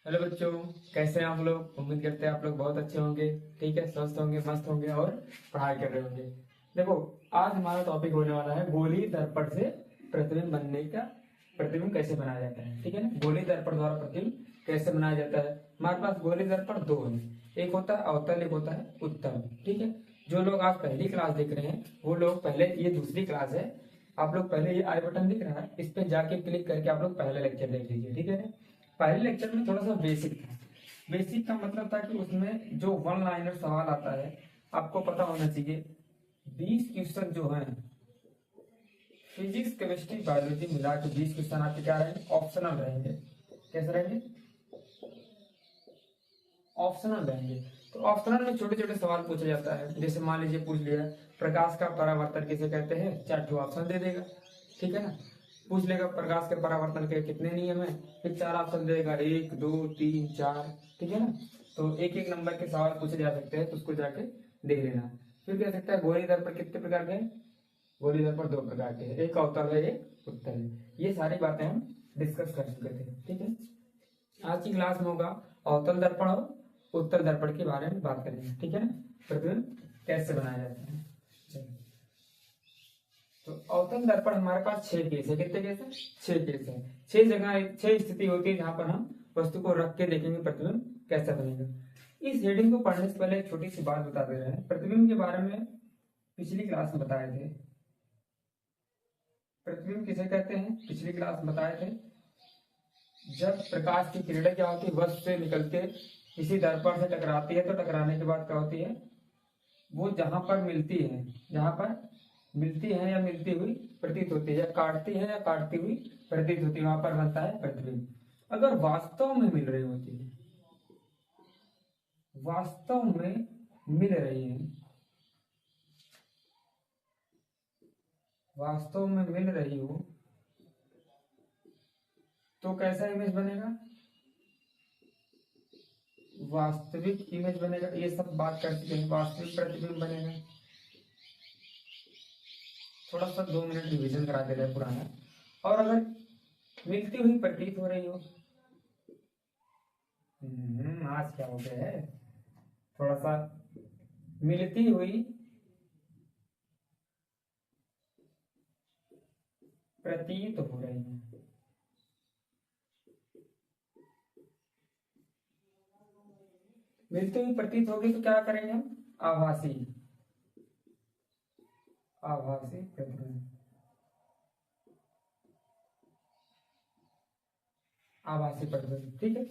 Hello बच्चों, कैसे हैं आप लोग। उम्मीद करते हैं आप लोग बहुत अच्छे होंगे। ठीक है, स्वस्थ होंगे, मस्त होंगे और पढ़ाई कर रहे होंगे। देखो, आज हमारा टॉपिक होने वाला है गोलीय दर्पण से प्रतिबिंब बनने का। प्रतिबिंब कैसे बनाया जाता है, ठीक है ना। गोलीय दर्पण द्वारा प्रतिबिंब कैसे बनाया जाता है। हमारे पास गोलीय दर्पण दो है, एक होता है अवतल, एक होता है उत्तल। ठीक है, जो लोग आज पहली क्लास देख रहे हैं वो लोग पहले, ये दूसरी क्लास है, आप लोग पहले ये आई बटन दिख रहा है, इस पे जाके क्लिक करके आप लोग पहले लेक्चर देख लीजिए। ठीक है ना। पहले लेक्चर में थोड़ा सा बेसिक था। बेसिक का मतलब था कि उसमें जो वन लाइनर सवाल आता है आपको पता होना चाहिए। 20 क्वेश्चन जो है फिजिक्स केमिस्ट्री बायोलॉजी मिला के 20 क्वेश्चन आपके क्या रहेंगे, ऑप्शनल रहेंगे। कैसे रहेंगे, ऑप्शनल रहेंगे। तो ऑप्शनल में छोटे छोटे सवाल पूछा जाता है। जैसे मान लीजिए पूछ लिया प्रकाश का परावर्तन किसे कहते हैं, 4 ठो ऑप्शन दे देगा। ठीक है ना। पूछ लेगा प्रकाश के परावर्तन के कितने नियम है, फिर 4 ऑप्शन दे देगा, 1 2 3 4। ठीक है ना। तो एक एक नंबर के सवाल पूछे जा सकते हैं, तो उसको जाके देख लेना। फिर कह सकता है गोली दर्पण कितने प्रकार के हैं। गोली दर्पण 2 प्रकार के हैं, एक अवतल है, एक उत्तल है। ये सारी बातें हम डिस्कस कर चुके थे। ठीक है, आज की क्लास में होगा अवतल दर्पण और उत्तल दर्पण के बारे में बात करेंगे। ठीक है ना, प्रतिबिंब कैसे बनाया जाता है। चलिए, तो अवतल दर्पण हमारे पास 6 केस है। कितने केस है, 6 केस है। 6 जगह, 6 स्थिति होती है जहां पर हम वस्तु को रख के देखेंगे प्रतिबिंब कैसा बनेगा। इस हेडिंग को पढ़ने से पहले एक छोटी सी बात बता दे रहे हैं। प्रतिबिंब के बारे में पिछली क्लास में बताए थे। प्रतिबिंब किसे कहते हैं, पिछली क्लास में बताए थे। जब प्रकाश की किरणें क्या होती है, वस्तु से निकल के किसी दर्पण से टकराती है, तो टकराने के बाद क्या होती है, वो जहां पर मिलती है, जहां पर मिलती है या मिलती हुई प्रतीत होती है, या काटती है या काटती हुई प्रतीत होती है, वहां पर बनता है प्रतिबिंब। अगर वास्तव में मिल रही होती है, वास्तव में मिल रही है, वास्तव में मिल रही हो, तो कैसा इमेज बनेगा, वास्तविक इमेज बनेगा। ये सब बात कर चुके हैं, वास्तविक प्रतिबिंब बनेगा। थोड़ा सा 2 मिनट रिवीजन करा दे रहे हैं पुराना। और अगर मिलती हुई प्रतीत हो रही हो, आज क्या हो गया है, थोड़ा सा मिलती हुई प्रतीत हो रही है, मिलती हुई प्रतीत होगी तो क्या करेंगे हम, आभासी, आभासी प्रतिबिंब, आभासी प्रतिबिंब। ठीक है,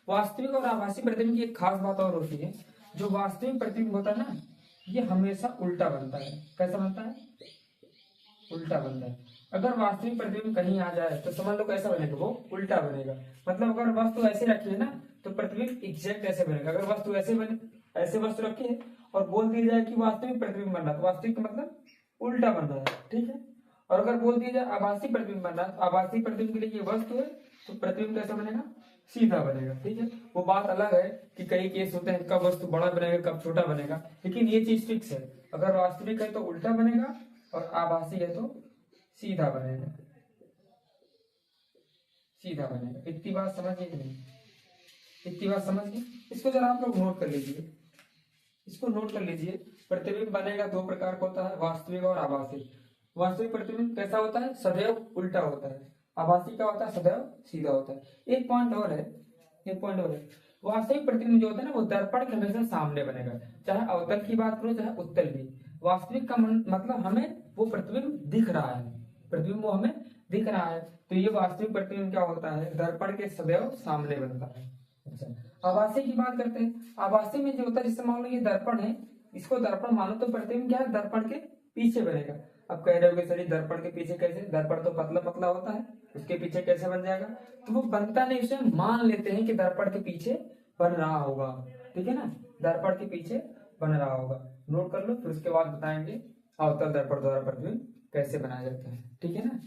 वास्तविक और आभासी प्रतिबिंब की एक खास बात और होती है। जो वास्तविक प्रतिबिंब होता है ना, ये हमेशा उल्टा बनता है। कैसा बनता है, उल्टा बनता है। अगर वास्तविक प्रतिबिंब कहीं आ जाए तो समझ लो कैसा बनेगा, वो उल्टा बनेगा। मतलब अगर वस्तु ऐसे रखी है ना, तो प्रतिबिंब एग्जैक्ट ऐसे बनेगा। अगर वस्तु ऐसे बने, ऐसे वस्तु रखी है और बोल दिया जाए कि वास्तविक प्रतिबिंब बन रहा है, तो वास्तविक का मतलब उल्टा बन रहा है। ठीक है, और अगर बोल दिया जाए आभासी प्रतिबिंब बन रहा है, तो आभासी प्रतिबिंब के लिए ये वस्तु है, तो प्रतिबिंब कैसा बनेगा, सीधा बनेगा। ठीक है, वो बात अलग है कि कई केस होते हैं कब वस्तु बड़ा बनेगा कब छोटा बनेगा, लेकिन ये चीज फिक्स है। अगर वास्तविक है तो उल्टा बनेगा और आभासी है तो सीधा बनेगा, सीधा बनेगा। इतनी बात समझ गए कि नहीं, इतनी बात समझ गए। इसको जरा आप लोग नोट कर लीजिए, इसको नोट कर लीजिए। प्रतिबिंब बनेगा 2 प्रकार का होता है, वास्तविक और आभासी। वास्तविक प्रतिबिंब कैसा होता है, सदैव उल्टा होता है। आभासी का होता है, सदैव सीधा होता है। एक पॉइंट और है, एक पॉइंट और है। वास्तविक प्रतिबिंब जो होता है ना, वो दर्पण के हमेशा सामने बनेगा, चाहे अवतल की बात करो चाहे उत्तल की। वास्तविक का मतलब हमें वो प्रतिबिंब दिख रहा है, प्रतिबिंब वो हमें दिख रहा है, तो ये वास्तविक प्रतिबिंब क्या होता है, दर्पण के सदैव सामने बनता है। अच्छा, आभासी की बात करते हैं। आभासी में जो होता है, जैसे मान लो ये दर्पण है, इसको दर्पण मानो तो प्रतिबिंब क्या है, दर्पण के पीछे बनेगा। अब कह रहे हो कि सर ये दर्पण के पीछे कैसे, दर्पण तो पतला पतला होता है, उसके पीछे कैसे बन जाएगा। तो वो बनता नहीं, उसे मान लेते हैं कि दर्पण के पीछे बन रहा होगा। ठीक है ना, दर्पण के पीछे बन रहा होगा। नोट कर लो, फिर उसके बाद बताएंगे अवतल दर्पण द्वारा प्रतिबिंब कैसे बनाया जाता है। ठीक है ना,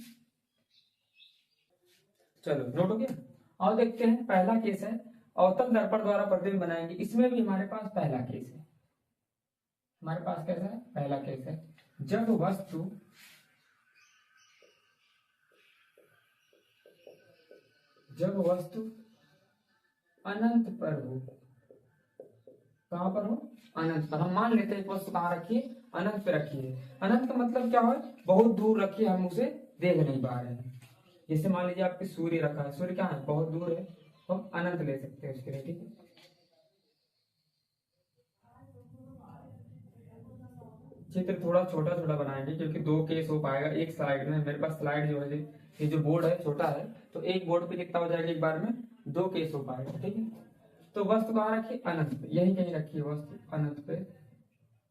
चलो नोट हो गया। और देखते हैं पहला केस है, अवतल दर्पण द्वारा प्रतिबिंब बनाएंगे। इसमें भी हमारे पास पहला केस है, हमारे पास कैसा है, पहला केस है। जब वस्तु, जब वस्तु अनंत पर हो। कहां पर हो? अनंत पर। हम मान लेते हैं एक वस्तु कहाँ रखी है? अनंत पे रखी है। अनंत का मतलब क्या है? बहुत दूर रखी है, हम उसे देख नहीं पा रहे हैं। जैसे मान लीजिए आपके सूर्य रखा है, सूर्य क्या है? बहुत दूर है, तो हम अनंत ले सकते हैं उसके लिए, ठीक है। चित्र थोड़ा छोटा छोटा बनाएंगे क्योंकि दो केस हो पाएगा एक स्लाइड में। मेरे पास स्लाइड जो है, ये जो बोर्ड है छोटा है, तो एक बोर्ड पे कितना हो जाएगा? एक बार में दो केस हो पाएगा, ठीक है। तो वस्तु कहाँ रखी? अनंत पे। यही कहीं रखी है वस्तु, अनंत पे।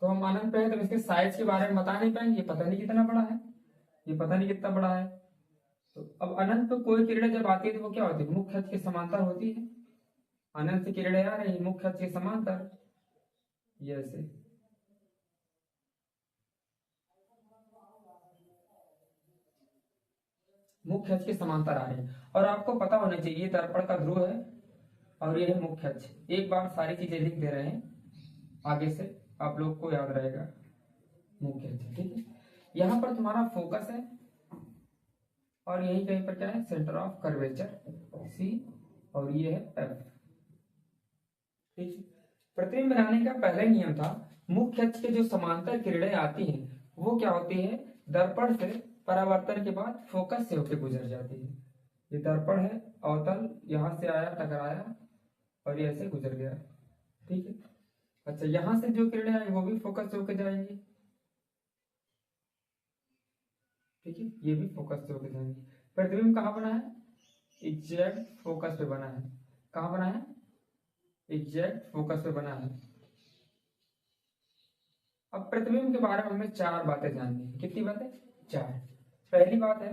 तो हम अनंत पे है तो इसके साइज के बारे में बता नहीं पाएंगे, पता नहीं कितना बड़ा है, ये पता नहीं कितना बड़ा है। तो अब अनंत पे कोई किरणें जब आती है तो वो क्या होती है? मुख्य अक्ष के समांतर होती है। अनंत से किरणें आ रही है मुख्य अक्ष के समांतर, ये ऐसे। मुख्य अक्ष के समांतर आ रहे हैं, और आपको पता होना चाहिए दर्पण का ध्रुव है और ये है मुख्य अक्ष। एक बार सारी चीजें लिख दे रहे हैं, आगे से आप लोग को याद रहेगा। मुख्य अक्ष, ठीक है। यहाँ पर तुम्हारा फोकस है और यही कहीं पर क्या है? सेंटर ऑफ कर्वेचर सी, और ये है एफ, ठीक है। प्रतिबिंब बनाने का पहला नियम था, मुख्य अक्ष के जो समांतर किरणें आती हैं वो क्या होती है? दर्पण से परावर्तन के बाद फोकस से होकर गुजर जाती है। ये दर्पण है, अवतल यहां से आया, टकराया और ये ऐसे गुजर गया, ठीक है। अच्छा, यहां से जो किरणें आई वो भी फोकस से होकर जाएंगी, ठीक है, ये भी फोकस से होकर जाएंगी। प्रतिबिंब कहाँ बना है? एग्जैक्ट फोकस पे बना है। कहाँ बना है? एग्जैक्ट फोकस पे बना है। अब प्रतिबिंब के बारे में हमें चार बातें जाननी है। कितनी बातें? चार। पहली बात है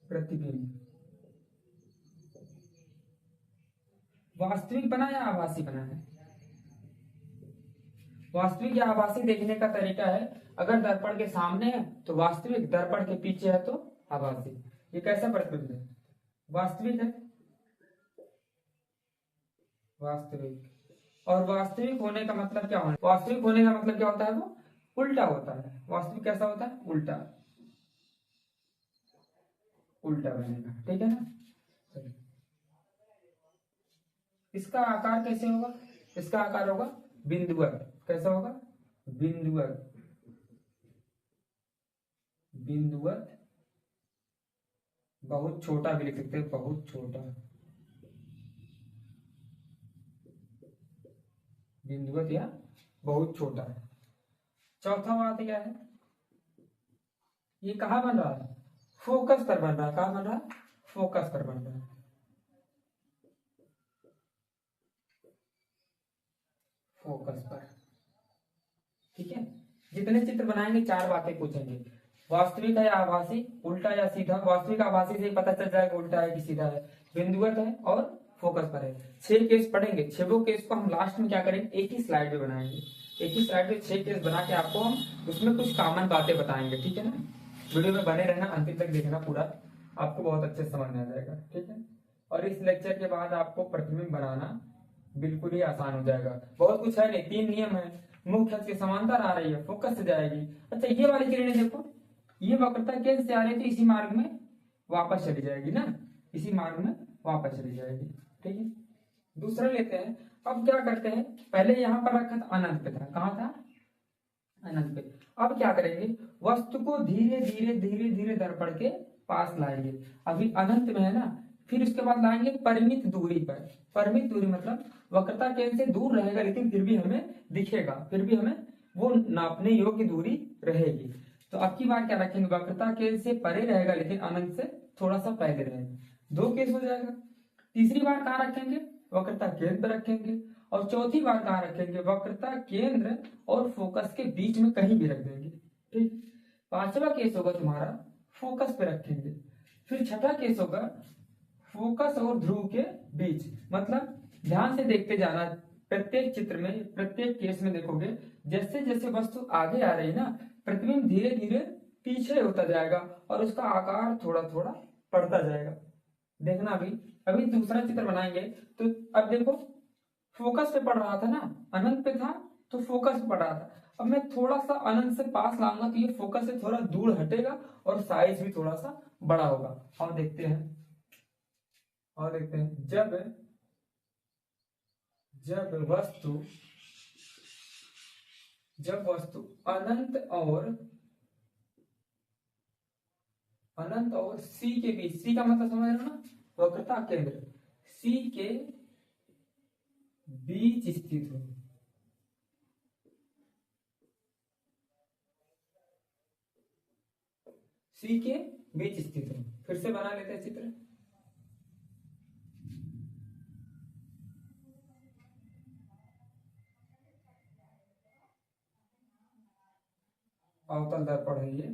प्रतिबिंब वास्तविक बना या आभासी बना है? वास्तविक या आभासी देखने का तरीका है, अगर दर्पण के सामने है तो वास्तविक, दर्पण के पीछे है तो आभासी। ये कैसा प्रतिबिंब है? वास्तविक है, वास्तविक। और वास्तविक होने का मतलब क्या होता है? वास्तविक होने का मतलब क्या होता है? वो उल्टा होता है। वास्तविक कैसा होता है? उल्टा, उल्टा बनेगा, ठीक है ना। इसका आकार कैसे होगा? इसका आकार होगा बिंदुवत। कैसा होगा? बिंदुवत, बिंदुवत। बहुत छोटा भी लिख सकते हैं, बहुत छोटा, बिंदुवत या बहुत छोटा। चौथा बात क्या है? ये कहाँ बन रहा है? फोकस पर बन रहा है। कहाँ बन रहा है? फोकस पर बन रहा है, फोकस पर, ठीक है। जितने चित्र बनाएंगे चार बातें पूछेंगे, वास्तविक है या आभासी, उल्टा या सीधा। वास्तविक आभासी से पता चल जाएगा उल्टा है कि सीधा है, बिंदुवत है और फोकस पर है। 6 केस पढ़ेंगे, 6 केस को हम लास्ट में क्या करेंगे? एक ही स्लाइड में बनाएंगे। एक ही स्लाइड में 6 केस बना के आपको हम उसमें कुछ कॉमन बातें बताएंगे, ठीक है ना। वीडियो में बने रहना, अंतिम तक देखना पूरा, आपको बहुत अच्छे से समझ में आ जाएगा, ठीक है। और इस लेक्चर के बाद आपको प्रतिबिंब बनाना बिल्कुल ही आसान हो जाएगा। बहुत कुछ है नहीं, 3 नियम है। मुख्य अक्ष के समांतर आ रही है, फोकस से जाएगी। अच्छा, ये वाली किरणें देखो, ये वक्रता केंद्र से आ रही थी, इसी मार्ग में वापस चली जाएगी ना, इसी मार्ग में वापस चली जाएगी, ठीक है। दूसरा लेते हैं। अब क्या करते हैं? पहले यहाँ पर रखा था, अनंत पे था। कहाँ था? अनंत पे। अब क्या करेंगे? वस्तु को धीरे धीरे धीरे धीरे दर्पण के पास लाएंगे। अभी अनंत में है ना, फिर उसके बाद लाएंगे परिमित दूरी पर। परिमित दूरी मतलब वक्रता केंद्र से दूर रहेगा लेकिन फिर भी हमें दिखेगा, फिर भी हमें वो नापने योग्य दूरी रहेगी। तो अब की बार क्या रखेंगे? वक्रता केंद्र से परे रहेगा लेकिन अनंत से थोड़ा सा पहले रहेगा। 2 केस हो जाएगा। तीसरी बार कहाँ रखेंगे? वक्रता केंद्र पर रखेंगे। और चौथी बार कहाँ रखेंगे? वक्रता केंद्र और फोकस के बीच में कहीं भी रख देंगे, ठीक। 5वां केस होगा तुम्हारा फोकस पे रखेंगे। फिर 6ठा केस होगा फोकस और ध्रुव के बीच। मतलब ध्यान से देखते जाना, प्रत्येक चित्र में, प्रत्येक केस में देखोगे जैसे जैसे वस्तु आगे आ रही है ना, प्रतिबिंब धीरे धीरे पीछे होता जाएगा और उसका आकार थोड़ा थोड़ा बढ़ता जाएगा। देखना, अभी अभी दूसरा चित्र बनाएंगे तो अब देखो, फोकस पे पड़ रहा था ना, अनंत पे था तो फोकस पे पड़ रहा था। अब मैं थोड़ा सा अनंत से पास लाऊंगा तो ये फोकस से थोड़ा दूर हटेगा और साइज भी थोड़ा सा बड़ा होगा। और देखते हैं, और देखते हैं, जब वस्तु अनंत और सी के बीच, सी का मतलब समझ रहे हो ना, वक्रता केंद्र सी के बीच स्थित हो, सी के बीच स्थित हो। फिर से बना लेते हैं चित्र। अवतल दर्पण है ये,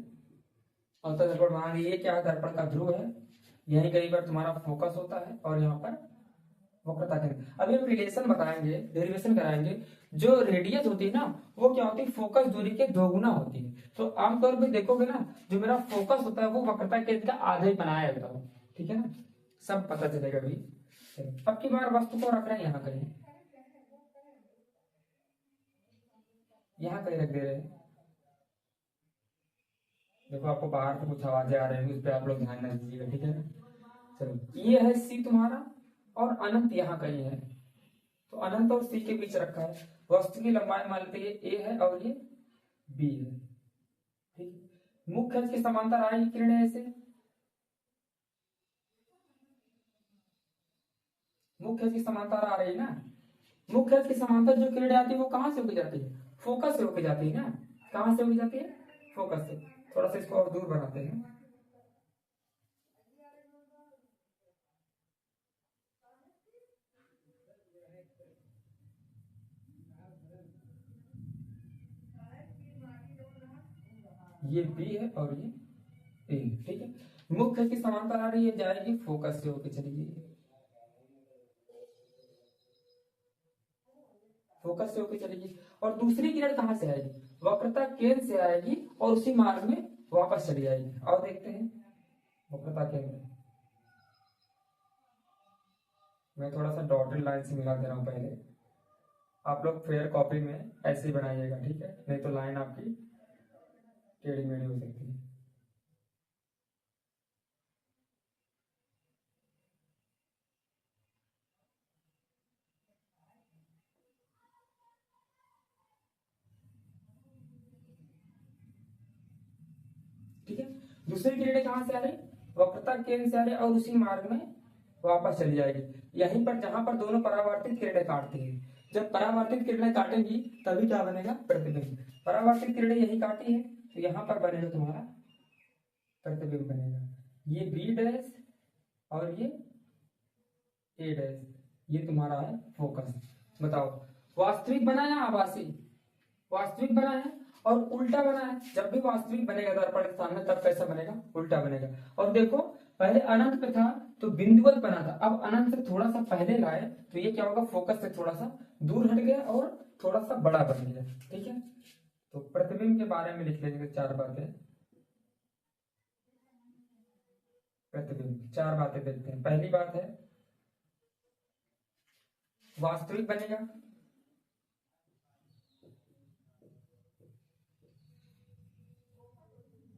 अवतल दर्पण मान लीजिए क्या दर्पण का ध्रुव है, यही कहीं पर तुम्हारा फोकस होता है और यहाँ पर वक्रता केंद्र। अभी हम रिलेशन बताएंगे, डेरिवेशन कराएंगे। जो रेडियस होती है ना, वो क्या होती है, फोकस दूरी के दोगुना होती है। तो आमतौर पे देखोगे ना, जो मेरा फोकस होता है वो वक्रता केंद्र का आधा ही बनाया होता है, ठीक है ना, सब पता चलेगा अभी। अब की बार वस्तु को रख रहे हैं यहाँ कहीं, यहाँ कहीं रख दे रहे हैं। देखो आपको बाहर से कुछ आवाजें आ रही है, उस पर आप लोग ध्यान न दीजिएगा, ठीक है ना। चलो ये है सी तुम्हारा, और अनंत यहाँ कहीं है, तो अनंत और सी के बीच रखा है। वस्तु की लंबाई मान लेते हैं ए है और ये बी है, ठीक है। मुख्य अक्ष के समांतर आएगी किरणें ऐसे, मुख्य अक्ष के समांतर आ रही है ना, मुख्य अक्ष के समांतर जो किरणें आती है वो कहां से होकर जाती है, फोकस से होकर जाती है ना। कहां से होकर जाती है, फोकस से। थोड़ा सा इसको और दूर बनाते हैं। ये बी है और ये ए, ठीक है। मुख्य की समांतर आ रही है, जाएगी फोकस से होकर चलेगी, फोकस से होकर चलेगी। और दूसरी किरण कहां से आएगी, वक्रता केंद्र से आएगी और उसी मार्ग में वापस चली जाएगी। और देखते हैं वक्रता केंद्र, मैं थोड़ा सा डॉटेड लाइन से मिला दे रहा हूं पहले। आप लोग फेयर कॉपी में ऐसे ही बनाइएगा, ठीक है, नहीं तो लाइन आपकी टेढ़ी मेढ़ी हो सकती है। ठीक है, दूसरी किरणें कहां से आ रही, वक्रता केंद्र से आ रही और उसी मार्ग में वापस चली जाएगी। यहीं पर जहां पर दोनों परावर्तित किरणें काटती है, जब परावर्तित किरणें काटेंगी तभी क्या बनेगा, प्रतिबिंब। परावर्तित किरणें यही काटी है तो यहाँ पर बनेगा तुम्हारा प्रतिबिंब बनेगा। ये बी डैश और ये ए डैश, ये तुम्हारा है फोकस। बताओ वास्तविक बना या आभासी, वास्तविक बना है और उल्टा बना है। जब भी वास्तविक बनेगा दर्पण के सामने तब कैसा बनेगा, उल्टा बनेगा। और देखो पहले अनंत पे था तो बिंदुवत बना था, अब अनंत से थोड़ा सा पहले लाए तो ये क्या होगा, फोकस से थोड़ा सा दूर हट गया और थोड़ा सा बड़ा बन गया, ठीक है। तो प्रतिबिंब के बारे में लिख लीजिए चार बातें, प्रतिबिंब चार बातें देखते हैं। पहली बात है वास्तविक बनेगा,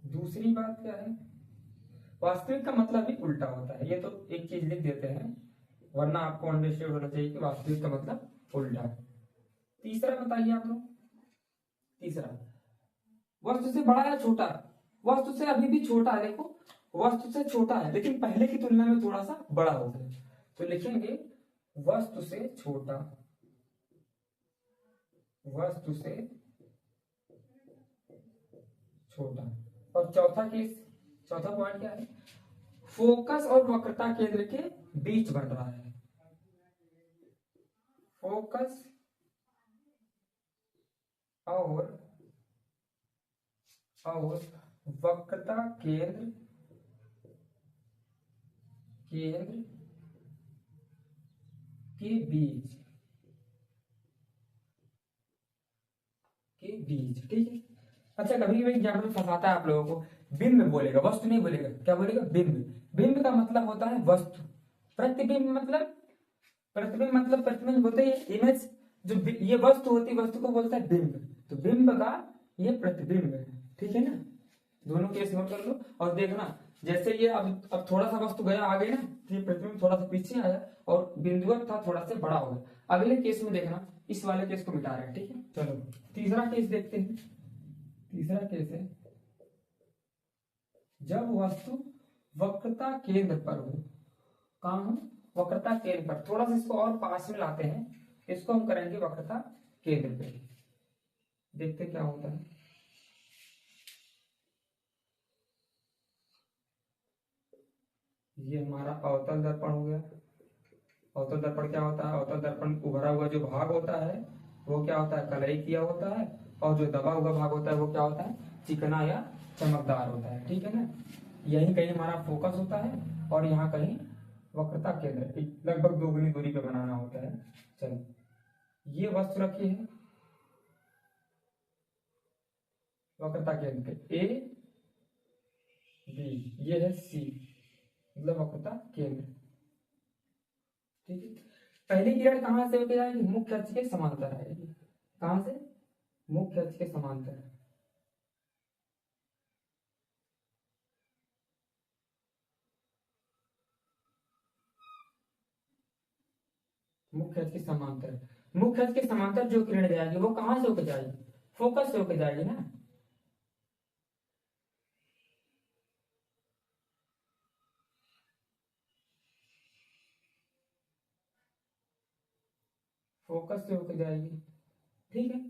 दूसरी बात क्या है, वास्तविक का मतलब ही उल्टा होता है। ये तो एक चीज लिख देते हैं वरना आपको अंडरस्टैंड होना चाहिए कि वास्तविक का मतलब उल्टा है। तीसरा बताइए आप लोग, तीसरा वस्तु से बड़ा या छोटा, वस्तु से अभी भी छोटा है। देखो वस्तु से छोटा है लेकिन पहले की तुलना में थोड़ा सा बड़ा हो गया, तो लिखेंगे वस्तु से छोटा, वस्तु से छोटा। और चौथा केस, चौथा पॉइंट क्या है, फोकस और वक्रता केंद्र के बीच बन रहा है, फोकस और वक्रता केंद्र के बीच, ठीक है। अच्छा कभी कभी एग्जाम्पल फंसाता है आप लोगों को, बिंब बोलेगा वस्तु नहीं बोलेगा, क्या बोलेगा, बिंब। बिंब का मतलब होता है वस्तु, प्रतिबिंब मतलब, प्रतिबिंब मतलब प्रतिबिंब होते हैं इमेज, जो ये वस्तु होती है वस्तु को बोलता है बिंब, तो बिंब का ये प्रतिबिंब है, ठीक है ना। दोनों केस नोट कर लो और देखना जैसे ये अब थोड़ा सा वस्तु गया आगे ना, तो ये प्रतिबिंब थोड़ा सा पीछे आया और बिंदुवत था थोड़ा सा बड़ा हो गया। अगले केस में देखना, इस वाले केस को मिटा रहे हैं, ठीक है। चलो तीसरा केस देखते हैं। तीसरा केस है जब वस्तु वक्रता केंद्र पर हो। कहाँ हो? वक्रता केंद्र पर। थोड़ा सा इसको और पास में लाते हैं, इसको हम करेंगे वक्रता केंद्र पे। देखते क्या होता है। ये हमारा अवतल दर्पण हो गया। अवतल दर्पण क्या होता है? अवतल दर्पण उभरा हुआ जो भाग होता है वो क्या होता है? कलई किया होता है, और जो दबा हुआ भाग होता है वो क्या होता है? चिकना या चमकदार होता है, ठीक है ना। यही कहीं हमारा फोकस होता है और यहाँ कहीं वक्रता केंद्र, लगभग दोगुनी दूरी पे बनाना होता है। चलो ये वस्तु रखी है वक्रता केंद्र पे ए बी, ये है सी, मतलब वक्रता केंद्र, ठीक है। पहली किरण कहां से होकर जाएगी? मुख्य अक्ष के समांतर आएगी। कहां से? मुख्य अक्ष के समांतर। मुख्य अक्ष के समांतर। मुख्य अक्ष के समांतर जो किरण जाएगी वो कहां से होकर जाएगी? फोकस से होकर जाएगी ना। फोकस से होकर जाएगी, ठीक है।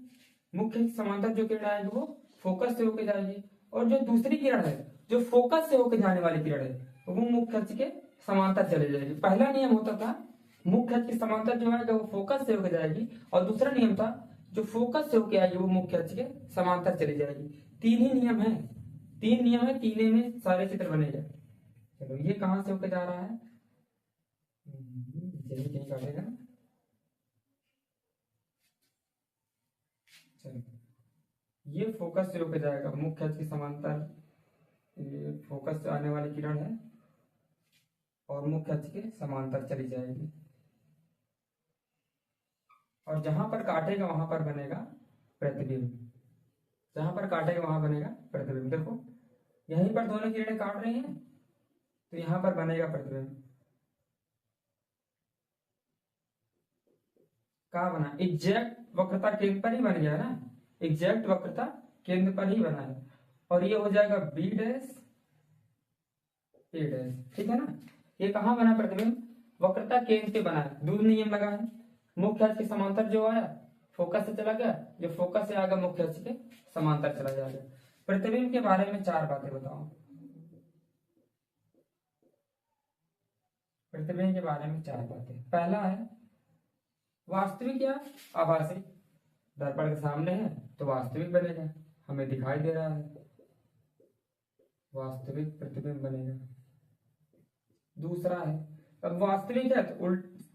मुख्य अक्ष समांतर जो किरण आएगी वो फोकस से होकर जाएगी, और जो दूसरी किरण है जो फोकस से होकर जाने वाली किरण है वो मुख्य अक्ष के समांतर चले जाएगी। पहला नियम होता था मुख्य अक्ष के समांतर जो है वो फोकस से होकर जाएगी, और दूसरा नियम था जो फोकस से होकर आएगी वो मुख्य अक्ष के समांतर चली जाएगी। तीन ही नियम है, तीन नियम है, तीन में सारे चित्र बनेगा। चलो ये कहां से होकर जा रहा है? यही कहीं काटेगा। चलो ये फोकस से होकर जाएगा मुख्य अक्ष के समांतर, ये फोकस से आने वाली किरण है और मुख्य अक्ष के समांतर चली जाएगी, और जहां पर काटेगा वहां पर बनेगा प्रतिबिंब। जहां पर काटेगा वहां बनेगा प्रतिबिंब। देखो यहीं पर दोनों किरणें काट रही हैं तो यहां पर बनेगा प्रतिबिंब। कहा बना? एग्जैक्ट वक्रता केंद्र पर ही बन गया ना, एग्जैक्ट वक्रता केंद्र पर ही बना है, और ये हो जाएगा बी डैश ए डैश, ठीक है ना। ये कहां बना प्रतिबिंब? वक्रता केंद्र पे बना है। दूसरा नियम लगा है, मुख्य अक्ष के समांतर जो आया फोकस से चला गया, जो फोकस से आएगा मुख्य अक्ष के समांतर चला जाएगा। प्रतिबिंब के बारे में चार बातें बताओ। प्रतिबिंब के बारे में चार बातें। पहला है वास्तविक या आभासी। दर्पण के सामने है तो वास्तविक बनेगा, हमें दिखाई दे रहा है, वास्तविक प्रतिबिंब बनेगा। दूसरा है अब वास्तविक है तो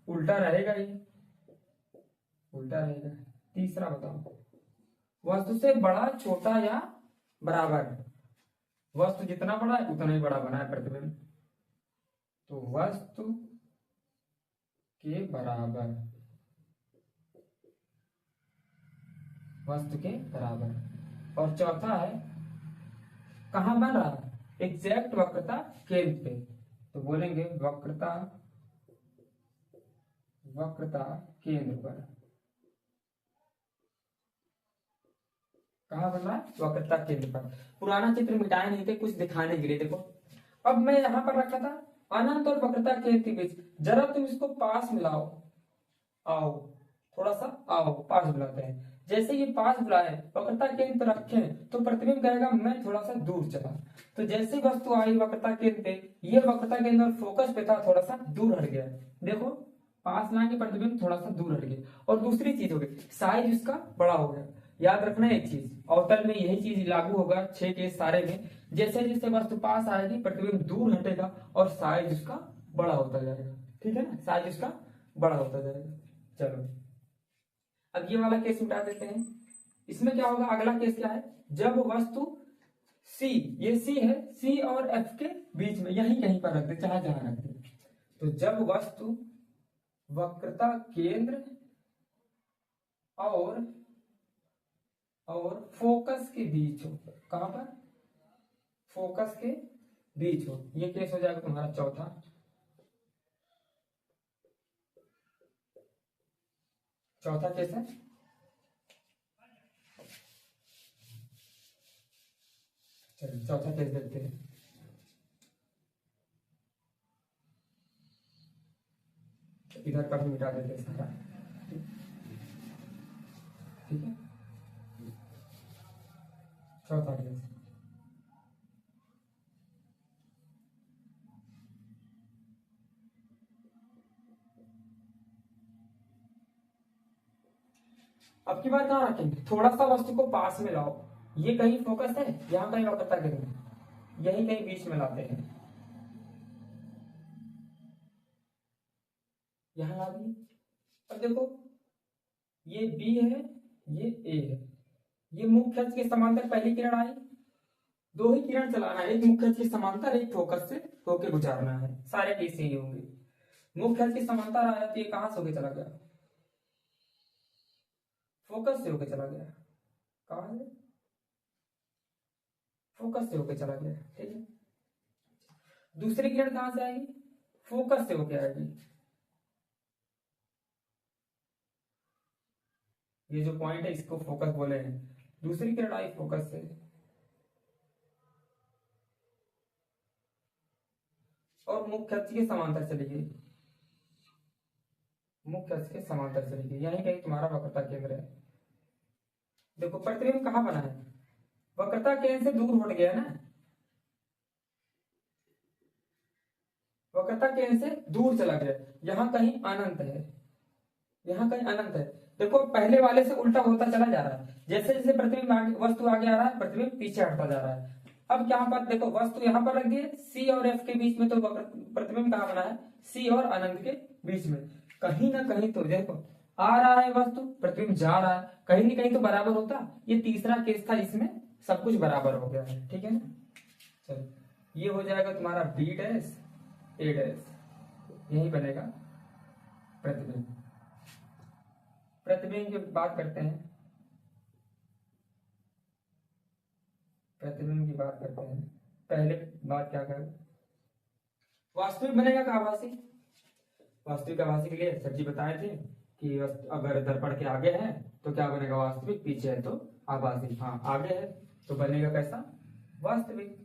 उल्टा रहेगा, ये उल्टा रहेगा। तीसरा बताओ वस्तु से बड़ा, छोटा या बराबर है। वस्तु जितना बड़ा है उतना ही बड़ा बना है प्रतिबिंब, तो वस्तु के बराबर, वस्तु के बराबर। और चौथा है कहां बन रहा है? एग्जैक्ट वक्रता केंद्र पे, तो बोलेंगे वक्रता, वक्रता केंद्र पर। कहां बन रहा है? वक्रता केंद्र पर। पुराना चित्र मिटाए नहीं थे कुछ दिखाने के लिए। देखो अब मैं यहां पर रखा था अनंत और वक्रता केंद्र के बीच, जरा तुम इसको पास मिलाओ, आओ थोड़ा सा आओ, पास बुलाते हैं। जैसे ये पास बुलाए वक्रता केंद्र पर रखे तो प्रतिबिंब कहेगा मैं थोड़ा सा दूर चला। तो जैसे वस्तु आई वक्रता केंद्र पे, ये वक्रता केंद्र और फोकस पे था, थोड़ा सा दूर हट गया। देखो पास लाके प्रतिबिंब थोड़ा सा दूर हट गया। और दूसरी चीज हो गई साइज इसका बड़ा हो गया। याद रखना एक चीज, अवतल में यही चीज लागू होगा 6 के सारे में। जैसे जैसे वस्तु पास आएगी प्रतिबिंब दूर हटेगा और साइज उसका बड़ा होता जाएगा, ठीक है ना, साइज उसका बड़ा होता जाएगा। चलो अब ये वाला केस मिटा देते हैं। इसमें क्या होगा? अगला केस क्या है? जब वस्तु C, ये C है, C और F के बीच में, यहीं कहीं पर रख दे, चाहे जहां रख दे। तो जब वस्तु वक्रता केंद्र और फोकस के बीच हो। कहां पर? फोकस के बीच हो, ये केस हो जाएगा तुम्हारा चौथा। चौथा केस है। चलिए चौथा केस देखते हैं। इधर का भी मिटा देते हैं सारा, ठीक है। चौथा केस, अब की बार कहाँ रखेंगे, थोड़ा सा वस्तु को पास में लाओ, ये कहीं फोकस है, यहाँ कहीं वक्रता केंद्र, यही कहीं बीच में लाते हैं, यहाँ ला दिए। अब देखो ये बी है, ये ए है, ये मुख्य अक्ष के समांतर पहली किरण आई, दो ही किरण चलाना है, एक मुख्य अक्ष के समांतर, एक फोकस से होके गुजारना है, सारे केस यही होंगे। मुख्य अक्ष के समांतर आया तो ये कहां से होके चला गया, फोकस से होके चला गया, कहां से, फोकस से होके चला गया, ठीक है। दूसरी किरण कहां से आएगी, फोकस से होके आएगी, ये जो पॉइंट है इसको फोकस बोले हैं। दूसरी किरण आई फोकस से, और मुख्य अक्ष के समांतर चली गई, मुख्य अक्ष के समांतर चली गई, यही कहीं तुम्हारा वक्रता केंद्र है। देखो प्रतिबिंब कहाँ बना है, वक्रता केंद्र से दूर हट गया ना, वक्रता केंद्र से दूर चला गया, यहाँ कहीं अनंत है, यहाँ कहीं अनंत है। देखो पहले वाले से उल्टा होता चला जा रहा है, जैसे जैसे प्रतिबिंब आगे, वस्तु आगे आ रहा है, प्रतिबिंब पीछे हटता जा रहा है। अब क्या पर देखो वस्तु यहाँ पर रख दी है, सी और एफ के बीच में, तो प्रतिबिंब कहाँ बना है, सी और अनंत के बीच में, कहीं ना कहीं तो देखो आ रहा है वस्तु, प्रतिबिंब जा रहा है, कहीं ना कहीं तो बराबर होता। ये तीसरा केस था जिसमें सब कुछ बराबर हो गया है, ठीक है ना। चलो ये हो जाएगा तुम्हारा बी डैश ए डैश, यही बनेगा प्रतिबिंब। प्रतिबिंब की बात करते हैं, प्रतिबिंब की बात करते हैं। पहले बात क्या करें, वास्तविक बनेगा का आभासी। वास्तविक आभासी के लिए सर जी बताए थे कि अगर दर्पण के आगे है तो क्या बनेगा वास्तविक, पीछे है तो आभासी। हाँ आगे है तो बनेगा कैसा, वास्तविक।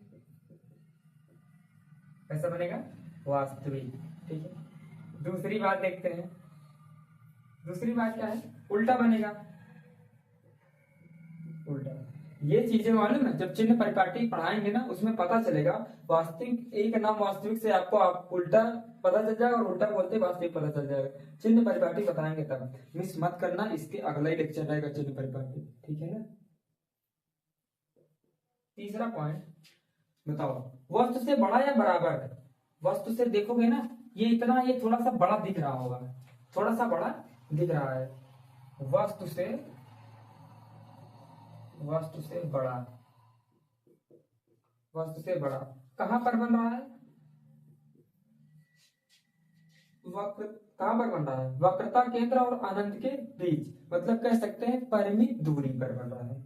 कैसा बनेगा, वास्तविक, ठीक है। दूसरी बात देखते हैं, दूसरी बात क्या है, उल्टा बनेगा, उल्टा। ये चीजें मालूम है, जब चिन्ह परिपाटी पढ़ाएंगे ना उसमें पता चलेगा। वास्तविक एक नाम वास्तविक से आपको आप उल्टा पता चल जाएगा, और उल्टा बोलते वास्तविक पता चल जाएगा। चिन्ह परिपाटी बताएंगे तब, मिस मत करना, इसके अगला ही लेक्चर रहेगा चिन्ह परिपाटी, ठीक है ना। तीसरा पॉइंट बताओ, वस्तु से बड़ा या बराबर, वस्तु से देखोगे ना ये इतना, ये थोड़ा सा बड़ा दिख रहा होगा, थोड़ा सा बड़ा दिख रहा है, वस्तु से, वस्तु से बड़ा, वस्तु से बड़ा कहां पर बन रहा है, वक्र कहां पर बन रहा है, वक्रता केंद्र और अनंत के बीच, मतलब कह सकते हैं परिमित दूरी पर बन रहा है।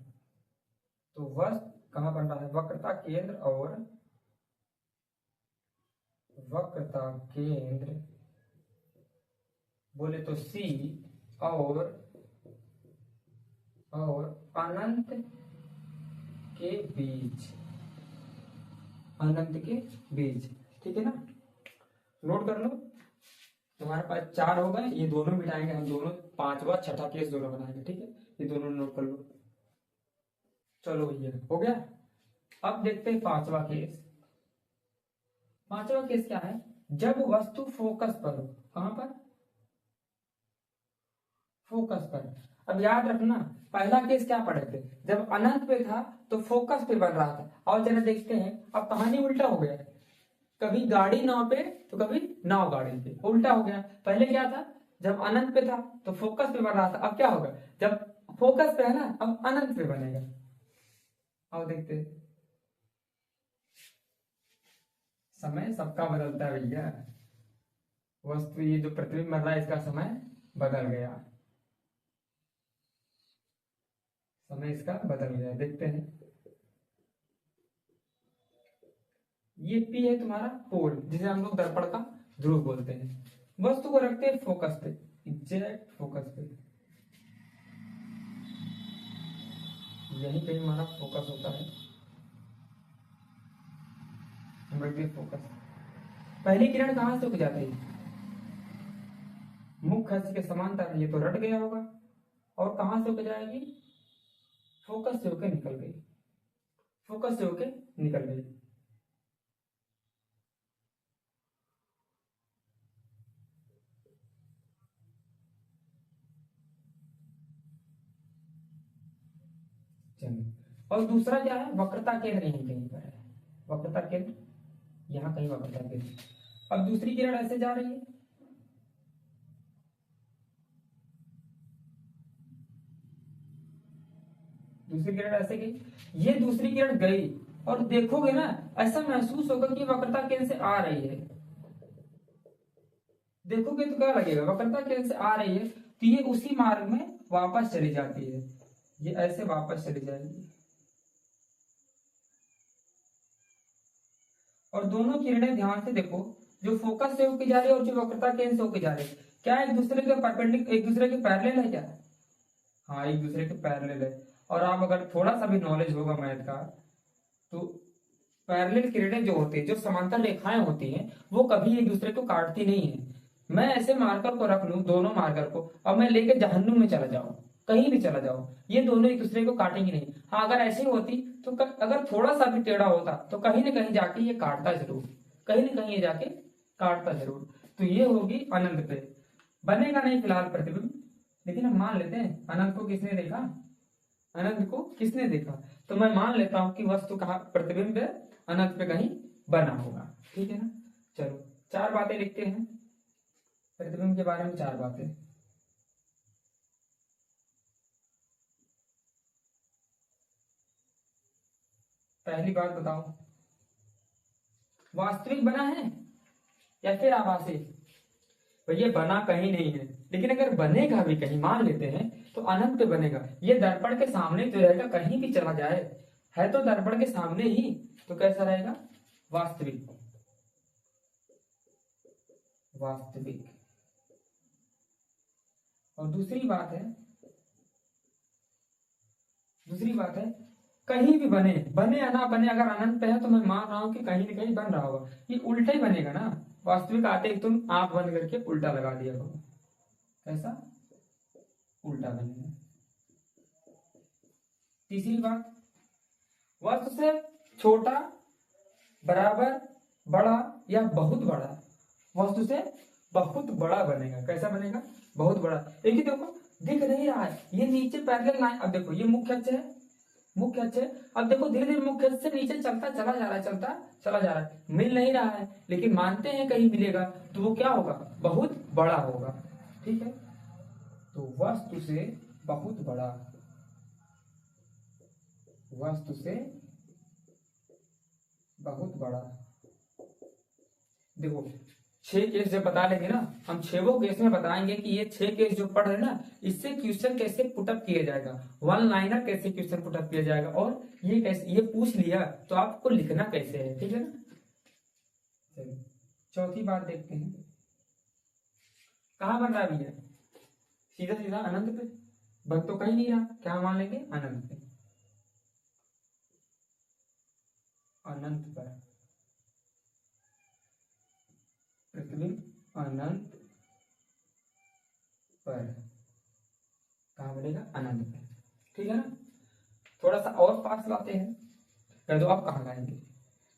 तो वस्तु कहां बन रहा है, वक्रता केंद्र और, वक्रता केंद्र बोले तो सी और अनंत के बीच, अनंत के बीच, ठीक है ना। नोट कर लो, तुम्हारे पास चार हो गए, ये दोनों मिटाएंगे हम दोनों, पांचवा छठा केस दोनों बनाएंगे, ठीक है। ये दोनों नोट कर लो। चलो भैया हो गया। अब देखते हैं पांचवा केस। पांचवा केस क्या है, जब वस्तु फोकस पर हो, कहां पर, फोकस पर। अब याद रखना पहला केस क्या पढ़े थे, जब अनंत पे था तो फोकस पे बन रहा था। और जरा देखते हैं, अब कहानी उल्टा हो गया, कभी गाड़ी नाव पे तो कभी नाव गाड़ी पे, उल्टा हो गया। पहले क्या था, जब अनंत पे था तो फोकस पे बन रहा था, अब क्या होगा, जब फोकस पे है ना अब अनंत पे बनेगा। आओ देखते हैं, समय सबका बदलता है भैया, वस्तु ये जो प्रतिबिंब बन रहा है इसका समय बदल गया, समय इसका बदल गया, देखते हैं। ये P है तुम्हारा पोल, जिसे हम लोग दर्पण का ध्रुव बोलते हैं। वस्तु को रखते हैं फोकस पे, एग्जैक्ट फोकस पे, यही कहीं हमारा फोकस होता है। हम रखते हैं फोकस। पहली किरण कहां से उग जाती है? मुख्य अक्ष के समांतर, ये तो रट गया होगा। और कहां से उग जाएगी? फोकस से होकर निकल गई, फोकस से होकर निकल गई। चलिए, और दूसरा क्या है? वक्रता केंद्र यहीं कहीं पर है, वक्रता केंद्र यहाँ कहीं वक्रता केंद्र। अब दूसरी किरण ऐसे जा रही है, दूसरी किरण ऐसे गई, ये दूसरी किरण गई, और देखोगे ना ऐसा महसूस होगा कि वक्रता केंद्र से आ रही है। देखोगे तो क्या लगेगा? वक्रता केंद्र से आ रही है, तो ये उसी मार्ग में वापस चली जाती है, ये ऐसे वापस चली जाएगी। और दोनों किरणें ध्यान से देखो, जो फोकस से होकर जा रही है और जो वक्रता केंद्र से होकर जा रही है, क्या एक दूसरे के परपेंडिकुलर, एक दूसरे के पैरेलल है क्या? हाँ, एक दूसरे के पैरेलल है। और आप अगर थोड़ा सा भी नॉलेज होगा मैथ का, तो पैरेलल किरणें जो होती है, जो समांतर रेखाएं होती हैं, वो कभी एक दूसरे को काटती नहीं है। मैं ऐसे मार्कर को रख लूं, दोनों मार्कर को, अब मैं लेके जहन्नुम में चला जाऊं, कहीं भी चला जाऊं, ये दोनों एक दूसरे को काटेंगे नहीं। हाँ, अगर ऐसी होती तो अगर थोड़ा सा भी टेढ़ा होता तो कहीं ना कहीं जाके ये काटता जरूर, कहीं ना कहीं ये जाके काटता जरूर। तो ये होगी अनंत पे, बनेगा नहीं फिलहाल प्रतिबिंब, लेकिन हम मान लेते हैं अनंत को किसने देखा, अनंत को किसने देखा, तो मैं मान लेता हूं कि वस्तु कहाँ प्रतिबिंब है, अनंत पे कहीं बना होगा। ठीक है ना? चलो, चार बातें लिखते हैं प्रतिबिंब के बारे में, चार बातें। पहली बात बताओ, वास्तविक बना है या फिर आभासी? तो ये बना कहीं नहीं है, लेकिन अगर बनेगा भी कहीं, मान लेते हैं, तो अनंत पे बनेगा। ये दर्पण के सामने तो रहेगा, कहीं भी चला जाए, है तो दर्पण के सामने ही, तो कैसा रहेगा? वास्तविक, वास्तविक। और दूसरी बात है, दूसरी बात है, कहीं भी बने, बने या ना बने, अगर अनंत पे है तो मैं मान रहा हूं कि कहीं ना कहीं बन रहा होगा, ये उल्टा ही बनेगा ना। वास्तविक आते ही तुम आंख बंद करके उल्टा लगा दिया करो, कैसा? उल्टा बनेगा। तीसरी बात, वस्तु से छोटा, बराबर, बड़ा या बहुत बड़ा, वस्तु से बहुत बड़ा बनेगा। कैसा बनेगा? बहुत बड़ा। देखिए, देखो दिख नहीं रहा है, ये नीचे पैरेलल लाइन, अब देखो ये मुख्य अक्ष है, मुख्य अक्ष है, अब देखो धीरे धीरे मुख्य अक्ष से नीचे चलता चला जा रहा है, चलता चला जा रहा है, मिल नहीं रहा है, लेकिन मानते हैं कहीं मिलेगा, तो वो क्या होगा? बहुत बड़ा होगा। ठीक है, तो वस्तु से बहुत बड़ा, वस्तु से बहुत बड़ा। देखो 6 केस जब बता लेंगे ना हम, 6 केस में बताएंगे कि ये 6 केस जो पढ़ रहे हैं ना, इससे क्वेश्चन कैसे पुटअप किया जाएगा, वन लाइनर कैसे क्वेश्चन पुटअप किया जाएगा, और ये कैसे, ये पूछ लिया तो आपको लिखना कैसे है। ठीक है ना? चलिए, चौथी बात देखते हैं, कहाँ बन रहा है? सीधा सीधा अनंत पे, बन तो कहीं नहीं रहा, क्या मान लेंगे? अनंत पे, अनंत पर प्रतिबिंब, अनंत पर कहाँ बनेगा? अनंत पर। ठीक है ना? थोड़ा सा और पास लाते हैं, कर दो, आप कहाँ लाएंगे?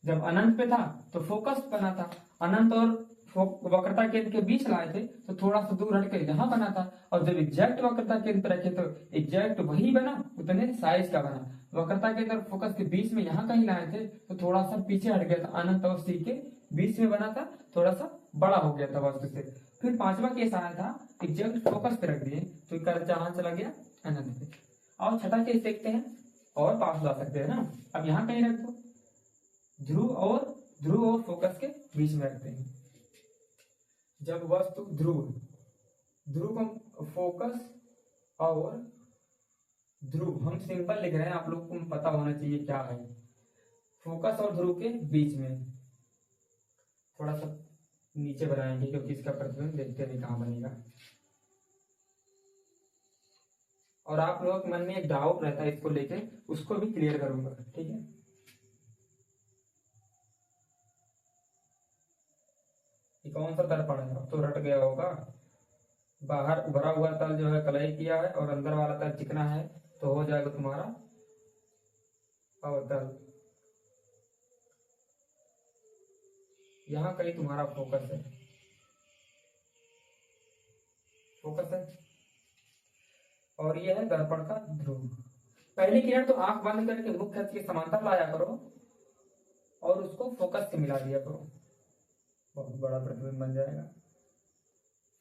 जब अनंत पे था तो फोकस बना था, अनंत और वक्रता केंद्र के बीच लाए थे तो थोड़ा सा दूर हटकर यहाँ बना था, और जब एग्जैक्ट वक्रता केंद्र पे रखे तो एग्जैक्ट वही बना, उतने साइज का बना। वक्रता केंद्र और फोकस के बीच में यहाँ कहीं लाए थे तो थोड़ा सा पीछे हट गया था, अनंत और सी के बीच में बना था, थोड़ा सा बड़ा हो गया था वस्तु से। फिर पांचवा केस आया था, एग्जैक्ट फोकस पे रख दिए तो कहाँ चला गया? अनंत पे। और छठा केस देखते हैं, और पास ला सकते हैं ना, अब यहाँ कहीं रख दो, ध्रुव और फोकस के बीच में रखते हैं। जब वस्तु ध्रुव को फोकस और ध्रुव, हम सिंपल लिख रहे हैं, आप लोग को पता होना चाहिए क्या है, फोकस और ध्रुव के बीच में, थोड़ा सा नीचे बनाएंगे क्योंकि इसका प्रतिबिंब देखते नहीं कहाँ बनेगा। और आप लोगों के मन में एक डाउट रहता है इसको लेके, उसको भी क्लियर करूंगा, ठीक है। ये कौन सा दर्पण है, अब तो रट गया होगा। बाहर उभरा हुआ तल जो है कलई किया है और अंदर वाला तल चिकना है, तो हो जाएगा तुम्हारा अवतल। यहाँ कहीं तुम्हारा फोकस है, फोकस है। और ये है दर्पण का ध्रुव। पहली किरण तो आंख बंद करके मुख्य अक्ष के समांतर लाया करो और उसको फोकस से मिला दिया करो, बहुत बड़ा प्रतिबिंब बन जाएगा।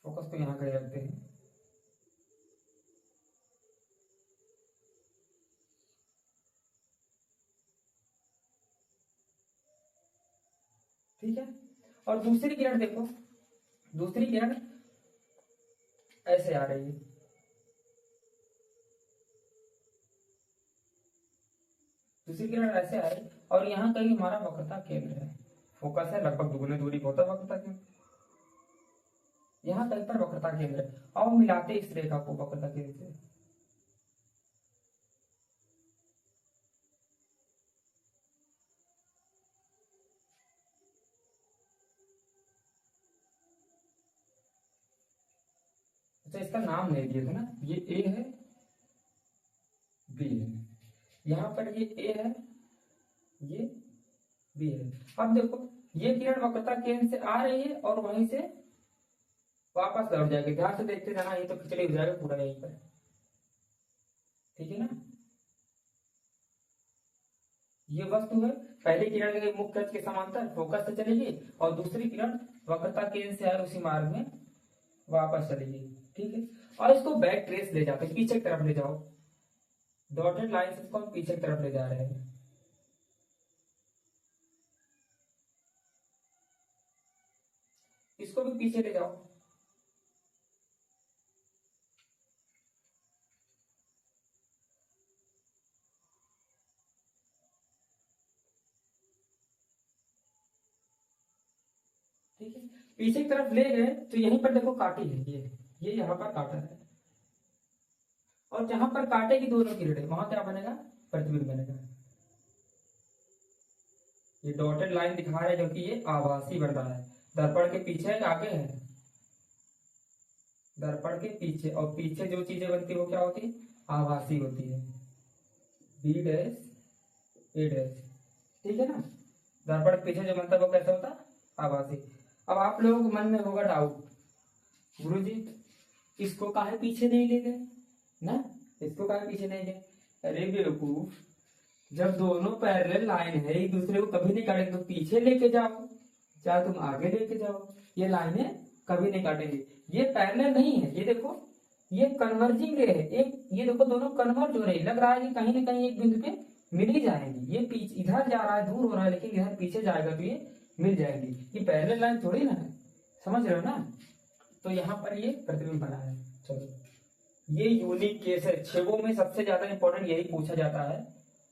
फोकस तो यहाँ कहीं रखते हैं। ठीक है। और दूसरी किरण देखो, दूसरी किरण ऐसे आ रही है, दूसरी किरण ऐसे आ रही और यहाँ कहीं हमारा वक्रता केंद्र है, फोकस है, लगभग दुगुनी दूरी होता है वक्रता केंद्र, यहाँ कहीं पर वक्रता केंद्र है। और मिलाते इस रेखा को वक्रता केंद्र से, अच्छा इसका नाम नहीं दिया था ना, ये ए है, बी है, यहाँ पर ये ए है, ये बी है। अब देखो ये किरण वक्रता केंद्र से आ रही है और वहीं से वापस लौट जाएगी। ध्यान से देखते जाना, ये तो खिचड़ी हो जाएगा पूरा यहीं पर, ठीक है ना। ये वस्तु है, पहली किरण के मुख्य अक्ष के समांतर फोकस से चलेगी और दूसरी किरण वक्रता केंद्र से आए उसी मार्ग में वापस चलेगी, ठीक है। और इसको बैक ट्रेस ले जाते हैं, पीछे की तरफ ले जाओ, डॉटेड लाइन से इसको हम पीछे की तरफ ले जा रहे हैं। इसको भी पीछे ले जाओ, ठीक है। पीछे की तरफ ले गए तो यहीं पर देखो काटी है, ये यहाँ पर काटा है और जहां पर काटे की दोनों किरणें वहां क्या बनेगा, प्रतिबिंब बनेगा। ये डॉटेड लाइन दिखा रहे हैं क्योंकि ये आभासी बन रहा है, दर्पण के पीछे आगे है, दर्पण के पीछे, और पीछे जो चीजें बनती है वो क्या होती है, आभासी होती है, बी डैश ए डैश, ठीक है ना। दर्पण के पीछे जो बनता है वो कैसा होता है, आभासी। अब आप लोगों के मन में होगा डाउट, गुरुजी इसको काहे पीछे नहीं ले गए ना, इसको काहे पीछे नहीं गए। अरे बेवकूफ, जब दोनों पैरेलल लाइन है एक दूसरे को कभी नहीं काटेंगे तो पीछे लेके जाओ, चाहे तुम आगे लेके जाओ, ये लाइनें कभी नहीं काटेंगे। ये पैरेलल नहीं है, ये देखो ये कन्वर्जिंग रे है, एक ये देखो दोनों कन्वर्ज हो रहे हैं, लग रहा है कि कहीं ना कहीं एक बिंदु पे मिल ही जाएंगी। ये पीछे इधर जा रहा है, दूर हो रहा है, लेकिन इधर पीछे जाएगा तो ये मिल जाएंगी। ये पैरेलल लाइन थोड़ी ना है, समझ रहे हो ना। तो यहाँ पर ये प्रतिबिंब बना है। चलो ये यूनिक केस है, 6 में सबसे ज्यादा इंपॉर्टेंट यही पूछा जाता है,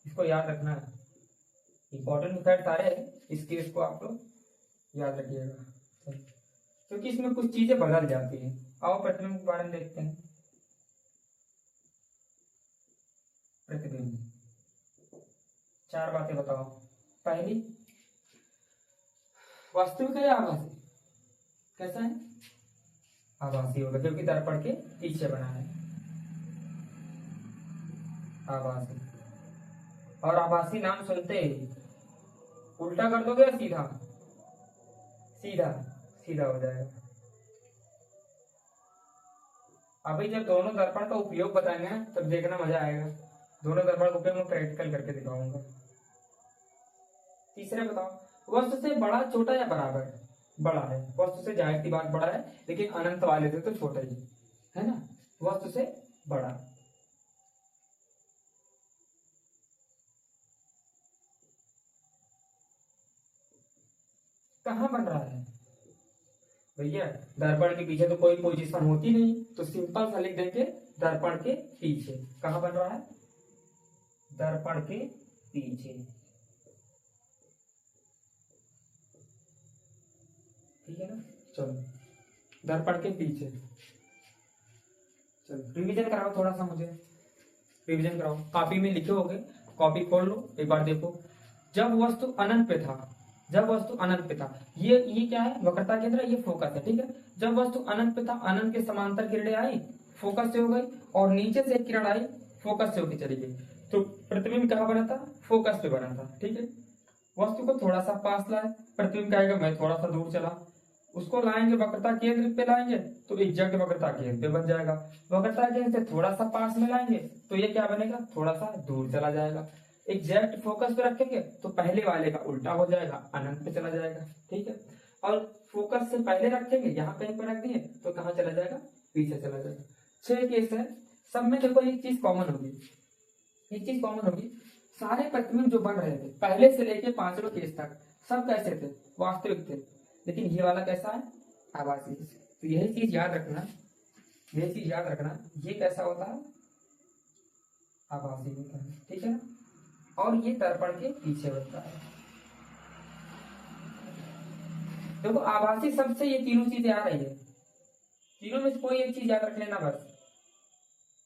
इसको याद रखना है। इंपॉर्टेंट फैक्ट सारे हैं, इस केस को आप लोग याद रखिएगा क्योंकि इसमें कुछ चीजें बदल जाती हैं। आओ प्रतिबिंब के बारे में देखते हैं। प्रतिबिंब 4 बातें बताओ। पहली, वास्तविक है या आभासी, कैसा है, आभासी होगा क्योंकि दर्पण के पीछे बना है, आभासी। और आभासी नाम सुनते ही उल्टा कर दोगे या सीधा, सीधा सीधा हो जाएगा। अभी जब दोनों दर्पण का उपयोग बताएंगे ना तब देखना मजा आएगा, दोनों दर्पण का उपयोग मैं प्रैक्टिकल करके दिखाऊंगा। तीसरा बताओ, वस्तु से बड़ा छोटा या बराबर, बड़ा है, वस्तु से जाहिर सी बात बड़ा है, लेकिन अनंत वाले से तो छोटा ही है ना, वस्तु से बड़ा। कहाँ बन रहा है भैया, दर्पण के पीछे तो कोई पोजीशन होती नहीं, तो सिंपल सा लिख देंगे दर्पण के पीछे। कहाँ बन रहा है, दर्पण के पीछे। ठीक है ना। चलो दर्पण के पीछे, चलो रिवीजन कराओ थोड़ा सा, मुझे रिवीजन कराओ। कॉपी में लिखे होगे, कॉपी खोल लो एक बार देखो। जब वस्तु अनंत पे था, जब वस्तु अनंत पे था, ये क्या है, वक्रता केंद्र, ये फोकस है, ठीक है। जब वस्तु अनंत पे था, अनंत के समांतर किरणें आई, फोकस से हो गई, और नीचे से एक किरण आई, फोकस से होकर चली गई, तो प्रतिबिंब कहाँ बना था, फोकस पे बना था, ठीक है। वस्तु को थोड़ा सा पास लाए, प्रतिबिंब कहेगा मैं थोड़ा सा दूर चला, उसको लाएंगे वक्रता केंद्र पे लाएंगे तो एग्जैक्ट वक्रता केंद्र पे बन जाएगा। वक्रता केंद्र से थोड़ा सा पास में लाएंगे तो ये क्या बनेगा, थोड़ा सा दूर चला जाएगा। एग्जैक्ट फोकस पे रखेंगे तो पहले वाले का उल्टा हो जाएगा, अनंत पे चला जाएगा, ठीक है। और फोकस से पहले रखेंगे, यहाँ कहीं पर रख दिए तो कहाँ चला जाएगा, पीछे चला जाएगा। 6 केस है, सब में देखो एक चीज कॉमन होगी, एक चीज कॉमन होगी, सारे प्रतिबिंब जो बन रहे थे पहले से लेके 5वें केस तक सब कैसे थे, वास्तविक थे। लेकिन ये वाला कैसा है, आभासी। तो यही चीज याद रखना, यही चीज याद रखना, ये कैसा होता है, आभासी होता है, ठीक है ना। और ये दर्पण के पीछे बनता है। देखो आभासी शब्द से ये तीनों चीजें आ रही है, तीनों में से कोई एक चीज याद रख लेना बस,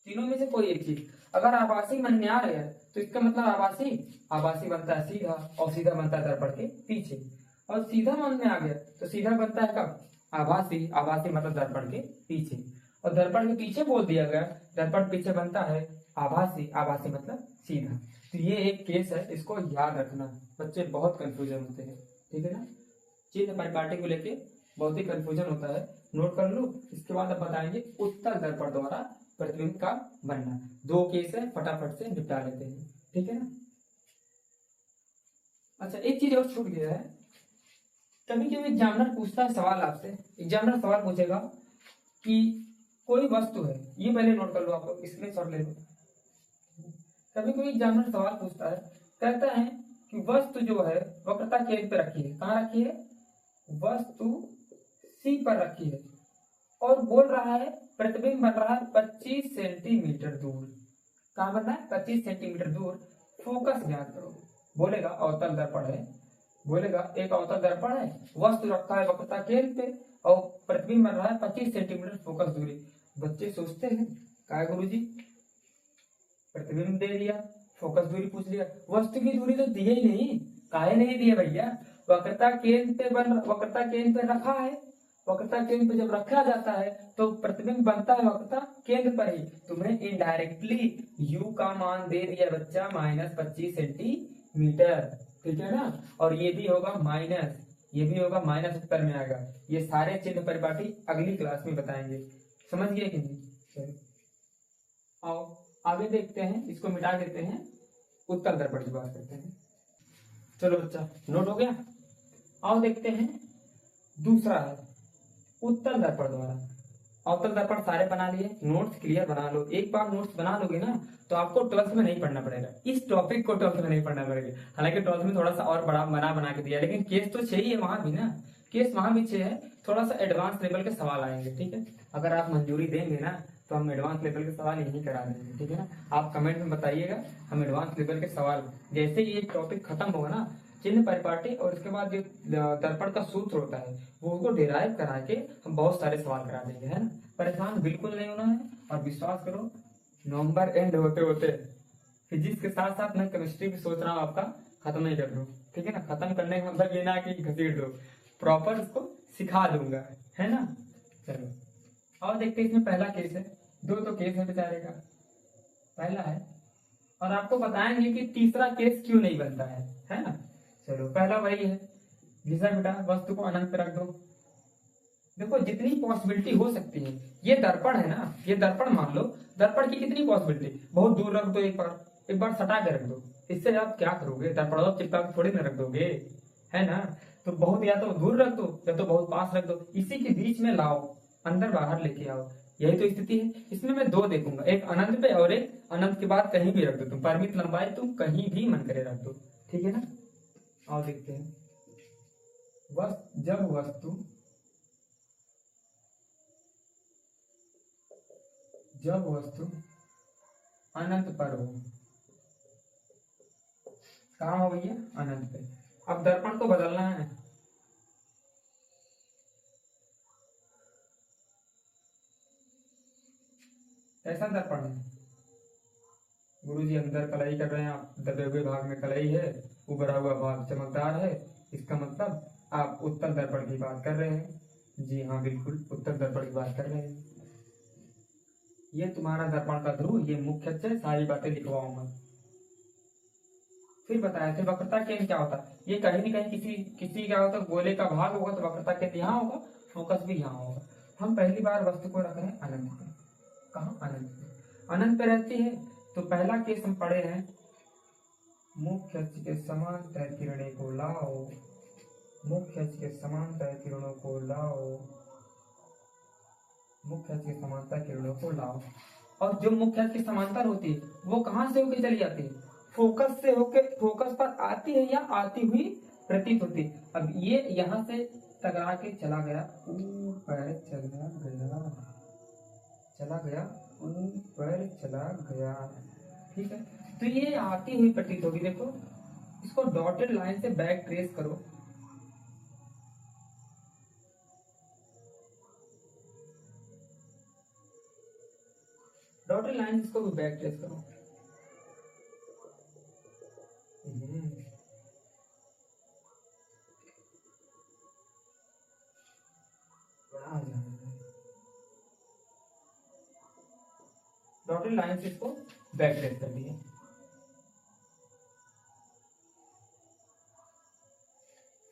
तीनों में से कोई एक चीज। अगर आभासी मन में आ रही है तो इसका मतलब आभासी, आभासी बनता है सीधा, और सीधा बनता है दर्पण के पीछे। और सीधा मन में आ गया तो सीधा बनता है कब, आभासी, आभासी मतलब दर्पण के पीछे। और दर्पण के पीछे बोल दिया गया, दर्पण पीछे बनता है आभासी, आभासी मतलब सीधा। तो ये एक केस है, इसको याद रखना, बच्चे बहुत कंफ्यूजन होते हैं, ठीक है ना। चिन्ह परिपाटी को लेके बहुत ही कंफ्यूजन होता है, नोट कर लो। इसके बाद अब बताएंगे उत्तल दर्पण द्वारा प्रतिबिंब का बनना। 2 केस है, फटाफट से निपटा लेते हैं, ठीक है ना। अच्छा एक चीज और छूट गया है, कभी कभी एग्जामिनर पूछता है सवाल आपसे, एग्जामिनर सवाल पूछेगा कि कोई वस्तु है, ये पहले नोट कर लो आप लोग, स्क्रीनशॉट ले लो। कभी कोई एग्जामिनर सवाल पूछता है, कहता है कि वस्तु जो है वक्रता केंद्र पे रखी है, कहाँ रखी है, वस्तु सी पर रखी है, और बोल रहा है प्रतिबिंब बन रहा है 25 सेंटीमीटर दूर। कहाँ बन रहा है, 25 सेंटीमीटर दूर, फोकस ज्ञात करो। बोलेगा अवतल दर्पण है, बोलेगा एक अवतल दर्पण है, वस्तु रखा है वक्रता केंद्र पे, और प्रतिबिंब बन रहा है 25 सेंटीमीटर फोकस दूरी। बच्चे सोचते हैं काय गुरुजी, प्रतिबिंब दे दिया, फोकस दूरी पूछ लिया, वस्तु की दूरी तो दी ही नहीं, काहे नहीं दिए भैया, वक्रता केंद्र पे वक्रता केंद्र पे रखा है, वक्रता केंद्र पे जब रखा जाता है तो प्रतिबिंब बनता है वक्रता केंद्र पर ही। तुम्हें इनडायरेक्टली यू का मान दे दिया बच्चा -25 सेंटीमीटर, ठीक है ना। और ये भी होगा माइनस, ये भी होगा माइनस, उत्तर में आएगा। ये सारे चिन्ह परिपाटी अगली क्लास में बताएंगे, समझ गए कि नहीं। चलो आओ आगे देखते हैं, इसको मिटा देते हैं, उत्तल दर्पण की बात करते हैं। चलो बच्चा नोट हो गया, आओ देखते हैं दूसरा है उत्तल दर्पण द्वारा। अवतल दर्पण सारे बना लिए, नोट्स क्लियर बना लो। एक बार नोट्स बना लोगे ना तो आपको 12th में नहीं पढ़ना पड़ेगा, इस टॉपिक को 12th में नहीं पढ़ना पड़ेगा। हालांकि 12th में थोड़ा सा और बड़ा बना के दिया, लेकिन केस तो 6 ही है वहां भी ना, केस वहां भी 6 है, थोड़ा सा एडवांस लेवल के सवाल आएंगे, ठीक है। अगर आप मंजूरी देंगे ना तो हम एडवांस लेवल के सवाल यही करा देंगे, ठीक है ना। आप कमेंट में बताइएगा, हम एडवांस लेवल के सवाल जैसे ही ये टॉपिक खत्म होगा ना, चिन्ह परिपाटी और इसके बाद जो दर्पण का सूत्र होता है वो उसको डिराइव करा के हम बहुत सारे सवाल करा देंगे, है ना। परेशान बिल्कुल नहीं होना है, और विश्वास करो नवंबर एंड होते होते फिजिक्स के साथ साथ मैं केमिस्ट्री भी सोच रहा हूँ आपका खत्म नहीं कर दूं, ठीक है ना। खत्म करने का मतलब ये ना कि घसीट दो, प्रॉपर उसको सिखा दूंगा, है ना। चलो और देखते हैं, इसमें पहला केस है, दो तो केस है बेचारे का, पहला है, और आपको बताएंगे कि तीसरा केस क्यों नहीं बनता है ना। चलो पहला वही है, घिसा बेटा वस्तु को अनंत पे रख दो। देखो जितनी पॉसिबिलिटी हो सकती है, ये दर्पण है ना, ये दर्पण मान लो, दर्पण की कितनी पॉसिबिलिटी, बहुत दूर रख दो, एक बार सटा के रख दो, इससे आप क्या करोगे, दर्पण चिपका के थोड़ी ना रख दोगे, है ना। तो बहुत या तो दूर रख दो या तो बहुत पास रख दो, इसी के बीच में लाओ, अंदर बाहर लेके आओ, यही तो स्थिति है। इसमें मैं 2 देखूंगा, एक अनंत पे और एक अनंत के बाद कहीं भी रख दो, तुम परिमित लंबाई तुम कहीं भी मन करे रख दो, ठीक है ना। और देखते हैं जब वस्तु अनंत पर हो, कहाँ हो भैया, अनंत पे। अब दर्पण को बदलना है, कैसा दर्पण है गुरु जी? अंदर कलाई कर रहे हैं आप, दबे हुए भाग में कलाई है, उभरा हुआ भाग चमकदार है, इसका मतलब आप उत्तर दर्पण की बात कर रहे हैं। जी हाँ बिल्कुल, उत्तर दर्पण की बात कर रहे हैं। ये तुम्हारा दर्पण का ध्रुव, ये मुख्य अक्ष है, सारी बातें लिखवाऊंगा। फिर बताया थे वक्रता केंद्र क्या होता है? ये कहीं न कहीं किसी किसी क्या होता है, गोले का भाग होगा तो वक्रता केंद्र यहाँ होगा, फोकस भी यहाँ होगा। हम पहली बार वस्तु को रख रहे हैं अनंत पे। कहाँ? अनंत पे। अनंत पे रहती है तो पहला केस हम पढ़े हैं, मुख्य अक्ष के समांतर किरणें को लाओ, मुख्य अक्ष के समांतर किरणों को लाओ, मुख्य अक्ष के समांतर किरणों को लाओ। और जो मुख्य अक्ष की समांतर होती है वो कहाँ से होकर चली जाती है? फोकस से होकर फोकस पर आती है या आती हुई प्रतीत होती है। अब ये यहाँ से टकरा के चला गया, ऊपर चला गया, चला गया, ऊपर चला गया, ठीक है। तो ये आती हुई प्रतीत होगी। देखो इसको डॉटेड लाइन से बैक ट्रेस करो, डॉटेड लाइन इसको भी बैक ट्रेस करो। डॉटेड लाइन से इसको बैक ट्रेस कर दिए।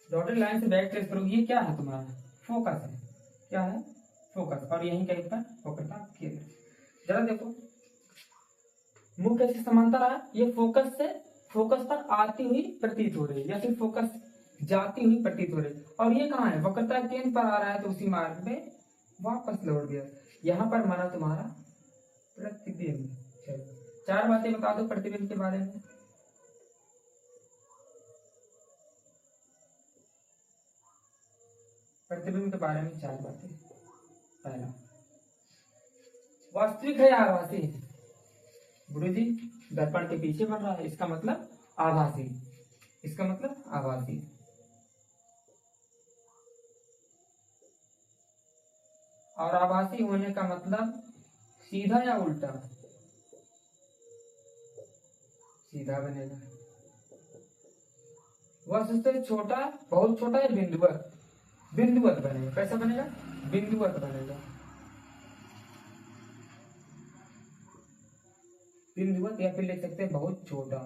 डॉटेड लाइन से बैक ट्रेस करोगे, ये क्या है तुम्हारा? फोकस है। क्या है? फोकस। और यहीं कहीं पर वक्रता केंद्र। जरा देखो मुख्य अक्ष समांतर है, ये फोकस से फोकस पर आती हुई प्रतीत हो रही है या फिर फोकस जाती हुई प्रतीत हो रही है। और ये कहाँ है? वक्रता केंद्र पर आ रहा है तो उसी मार्ग में वापस लौट गया। यहाँ पर माना तुम्हारा प्रतिबिंब। चलो 4 बातें बता दो प्रतिबिंब के बारे में। प्रतिबिंब के बारे में 4 बातें। पहला, वास्तविक है या आभासी? गुरुजी दर्पण के पीछे बन रहा है, इसका मतलब आभासी, इसका मतलब आभासी। और आभासी होने का मतलब सीधा या उल्टा? सीधा बनेगा। वह सबसे छोटा, बहुत छोटा या बिंदुवत? बिंदुवत बनेगा। कैसा बनेगा? बिंदुवत बनेगा। बिंदुवत या फिर लिख सकते हैं बहुत छोटा,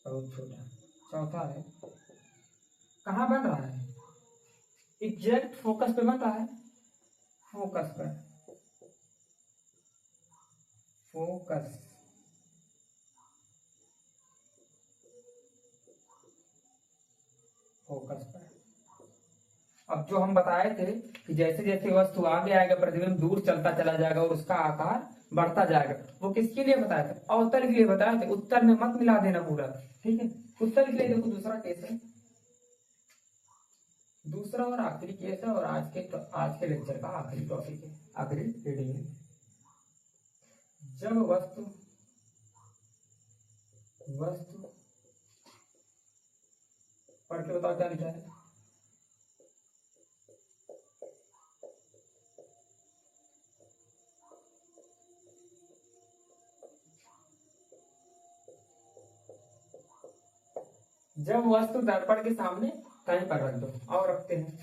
बहुत छोटा। चौथा है, कहाँ बन रहा है? एग्जैक्ट फोकस पे बन रहा है, फोकस पर, फोकस। फोकस पर। अब जो हम बताए थे कि जैसे जैसे वस्तु आगे आएगा प्रतिबिंब दूर चलता चला जाएगा और उसका आकार बढ़ता जाएगा, वो किसके लिए बताया था? अवतल के लिए बताया था। उत्तर में मत मिला देना पूरा, ठीक है। उत्तर के लिए देखो दूसरा केस है, दूसरा और आखिरी केस है, और आज के लेक्चर का आखिरी टॉपिक है, आखिरी रीडिंग है। जब वस्तु पढ़ के बताओ क्या लिखा है? जब वस्तु दर्पण के सामने कहीं पर रख दो, और रखते हैं।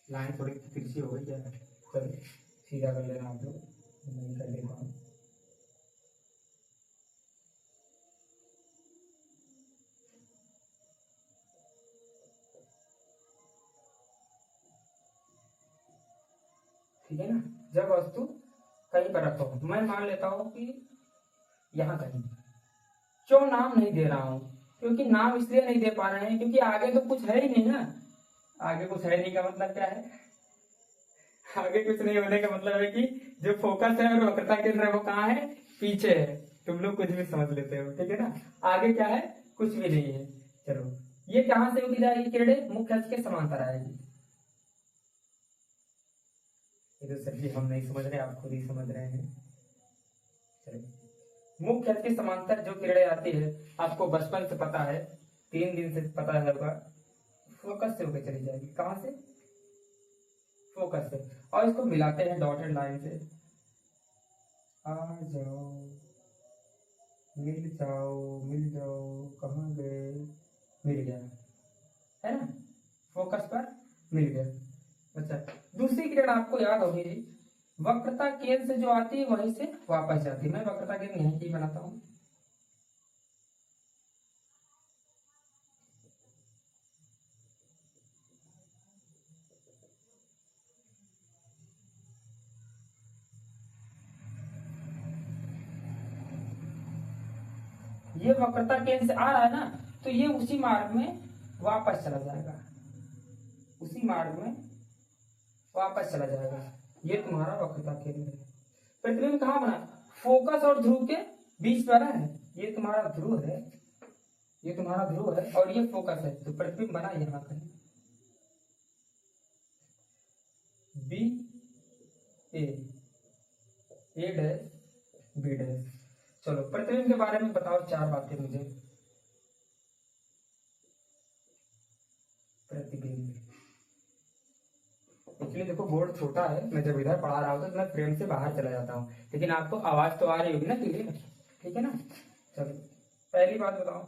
लाइन थोड़ी तिरछी हो गई है, चलो सीधा कर लेना आप लोग, नहीं कर लेता हूँ। ठीक है ना। जब वस्तु कहीं पर रखो, मैं मान लेता हूँ कि यहाँ कहीं, क्यों नाम नहीं दे रहा हूँ? क्योंकि नाम इसलिए नहीं दे पा रहे हैं क्योंकि आगे तो कुछ है ही नहीं ना। आगे कुछ है नहीं का मतलब क्या है? आगे कुछ नहीं होने का मतलब है कि जो फोकस है और वक्रता केंद्र है वो कहाँ है? पीछे है। तुम लोग कुछ भी समझ लेते हो, ठीक है ना। आगे क्या है? कुछ भी नहीं है। चलो ये कहाँ से उगी जाएगी किरणें? मुख्य अक्ष के समांतर आएगी। ये तो सर जी हम नहीं समझ रहे, आप खुद ही समझ रहे हैं। चलो मुख्य अक्ष की समांतर जो किरणें आती है, आपको बचपन से पता है, 3 दिन से पता है होगा, फोकस से होकर चली जाएगी। कहां से? फोकस से। और इसको मिलाते हैं डॉटेड लाइन से। आ जाओ, मिल जाओ, मिल जाओ, कहाँ गए? मिल गया, है ना? फोकस पर मिल गया। अच्छा, दूसरी किरण आपको याद होगी, वक्रता केंद्र से जो आती है वहीं से वापस जाती है। मैं वक्रता केंद्र यहीं की बनाता हूं। ये वक्रता केंद्र से आ रहा है ना, तो ये उसी मार्ग में वापस चला जाएगा, उसी मार्ग में वापस चला जाएगा। ये तुम्हारा वक्रता केंद्र है। प्रतिबिंब कहाँ बना? फोकस और ध्रुव के बीच बना है। ये तुम्हारा ध्रुव है, ये तुम्हारा ध्रुव है और ये फोकस है, तो प्रतिबिंब बना यहाँ कहीं बी ए डैश बी डैश। चलो प्रतिबिंब के बारे में बताओ 4 बातें मुझे। प्रतिबिंब, एक्चुअली देखो बोर्ड छोटा है, मैं जब इधर पढ़ा रहा होता तो मैं फ्रेम से बाहर चला जाता हूँ, लेकिन आपको आवाज तो आ रही होगी ना क्लियर, ठीक है ना? चलो पहली बात बताओ,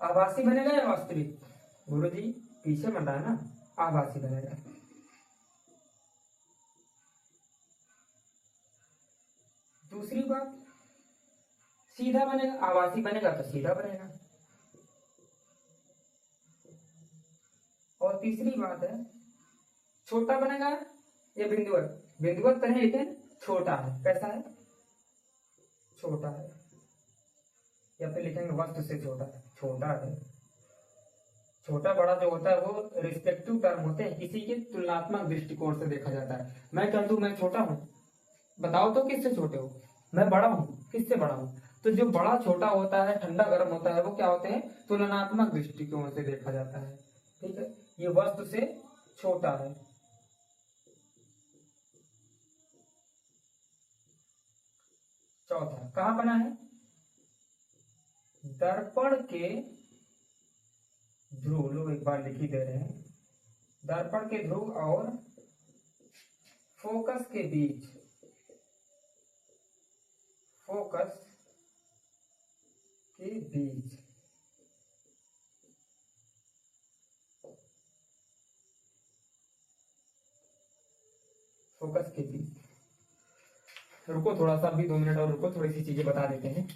आभासी बनेगा या वास्तविक? गुरु जी पीछे बन रहा है ना, आभासी बनेगा। दूसरी बात, सीधा बनेगा, आभासी बनेगा तो सीधा बनेगा। और तीसरी बात है, छोटा बनेगा या बिंदुवत? बिंदुवत तो है लेकिन छोटा है। कैसा है? छोटा है। या फिर लिखेंगे वस्तु से छोटा है, छोटा है। छोटा बड़ा जो होता है वो रिस्पेक्टिव टर्म होते हैं, किसी के तुलनात्मक दृष्टिकोण से देखा जाता है। मैं कह दूं मैं छोटा हूँ, बताओ तो किससे छोटे हो? मैं बड़ा हूँ, किससे बड़ा हूँ? तो जो बड़ा छोटा होता है, ठंडा गर्म होता है, वो क्या होते हैं? तुलनात्मक दृष्टिकोण से देखा जाता है। ठीक है, ये वस्तु से छोटा है। चौथा कहां बना है? दर्पण के ध्रुव, लोग एक बार लिख ही दे रहे हैं, दर्पण के ध्रुव और फोकस के बीच, फोकस के बीच फोकस के बीच। रुको थोड़ा सा, अभी 2 मिनट और रुको, थोड़ी सी चीजें बता देते हैं।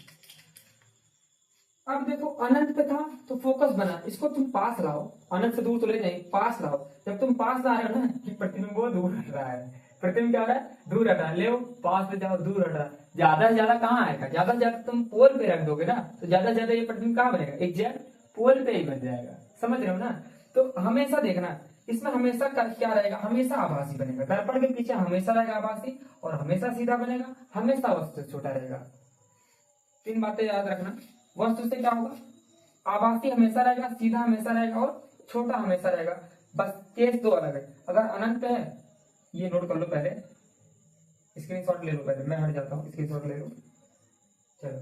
अब देखो अनंत पे था तो फोकस बना, इसको तुम पास लाओ, अनंत से दूर तो ले जाएंगे, पास लाओ। जब तुम पास ला रहे हो ना कि प्रतिबिंब वो दूर हट रहा है, प्रतिबिंब क्या हो रहा है? दूर हट रहा है, ले पास ले जाओ, दूर हट रहा है। ज्यादा से ज्यादा कहाँ आएगा? ज्यादा से ज्यादा तुम पोल पे रख दोगे ना, तो ज्यादा से ज्यादा ये प्रतिबिंब कहाँ बनेगा? एग्जैक्ट पोल पे ही बन जाएगा। समझ रहे हो ना? तो हमेशा देखना, इसमें हमेशा क्या रहेगा? हमेशा आभासी बनेगा। दर्पण के पीछे हमेशा रहेगा आभासी, और हमेशा सीधा बनेगा, हमेशा वस्तु से छोटा रहेगा। 3 बातें याद रखना। वस्तु से क्या होगा? आभासी हमेशा रहेगा, सीधा हमेशा रहेगा और छोटा हमेशा रहेगा। बस केस 2 अलग है। अगर अनंत है, ये नोट कर लो पहले, स्क्रीनशॉट ले लो पहले, मैं हट जाता हूँ, स्क्रीनशॉट ले लो। चलो,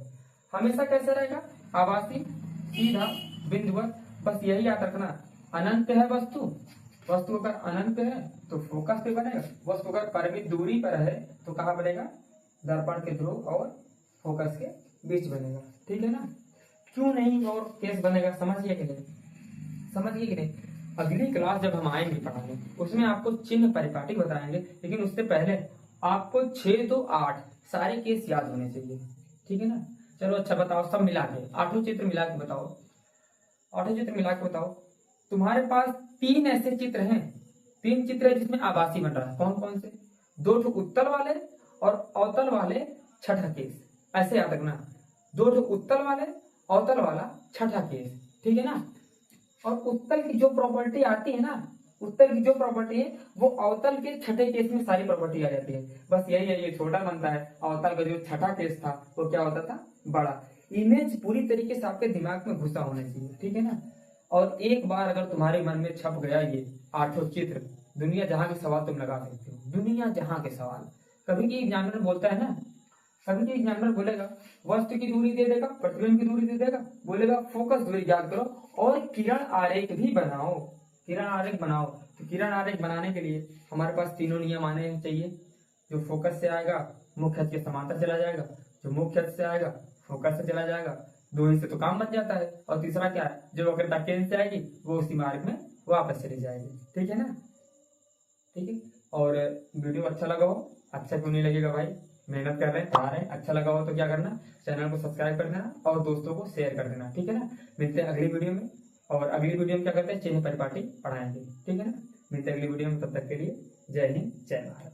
हमेशा कैसे रहेगा? आभासी, सीधा, बिंदुवत। बस यही याद रखना। अनंत है वस्तु, वस्तु अगर अनंत है तो फोकस पे बनेगा, वस्तु अगर परिमित दूरी पर है तो कहाँ बनेगा? दर्पण के ध्रुव और फोकस के बीच बनेगा। ठीक है ना? क्यों नहीं और केस बनेगा, समझिए कि नहीं? समझिए कि नहीं? अगली क्लास जब हम आएंगे पढ़ाने, उसमें आपको चिन्ह परिपाटी बताएंगे, लेकिन उससे पहले आपको 6 to 8 सारे केस याद होने चाहिए। ठीक है ना? चलो अच्छा बताओ, सब मिला के 8 चित्र मिला के बताओ, 8 चित्र मिला के बताओ। तुम्हारे पास 3 ऐसे चित्र हैं, 3 चित्र है जिसमें आभासी बन रहा है। कौन कौन से? 2 उत्तल वाले और अवतल वाले छठा केस। ऐसे याद रखना, 2 उत्तल वाले, अवतल वाला छठा केस। ठीक है ना? और उत्तल की जो प्रॉपर्टी आती है ना, उत्तल की जो प्रॉपर्टी है वो अवतल के छठे केस में सारी प्रॉपर्टी आ जाती है। बस यही है, ये छोटा बनता है। अवतल का जो छठा केस था वो क्या होता था? बड़ा। इमेज पूरी तरीके से आपके दिमाग में घुसा होना चाहिए। ठीक है ना? और एक बार अगर तुम्हारे मन में छप गया ये 8 चित्र, दुनिया जहां के सवाल तुम लगा सकते हो, दुनिया जहां के सवाल। कभी की एग्जामिनर बोलता है ना अभी एग्जाम्पल बोलेगा वस्तु की दूरी दे देगा, प्रतिबिंब की दूरी दे देगा, बोलेगा फोकस दूरी ज्ञात करो और किरण आरेख भी बनाओ। किरण आरेख बनाओ, तो किरण आरेख बनाने के लिए हमारे पास तीनों नियम आने चाहिए। जो फोकस से आएगा मुख्य अक्ष के समांतर चला जाएगा, जो मुख्य अक्ष से आएगा फोकस से चला जाएगा, दो ही से तो काम बन जाता है। और तीसरा क्या है, जो वक्रता केंद्र से आएगी वो उसी मार्ग में वापस चली जाएगी। ठीक है ना, ठीक है। और वीडियो अच्छा लगा हो, अच्छा क्यों नहीं लगेगा भाई, मेहनत कर रहे हैं, पढ़ा रहे हैं, अच्छा लगा हो तो क्या करना, चैनल को सब्सक्राइब कर देना और दोस्तों को शेयर कर देना। ठीक है ना, मिलते हैं अगली वीडियो में। और अगली वीडियो में क्या करते हैं, चिन्ह परिपाटी पढ़ाएंगे। ठीक है ना, मिलते हैं अगली वीडियो में, तब तक के लिए जय हिंद जय भारत।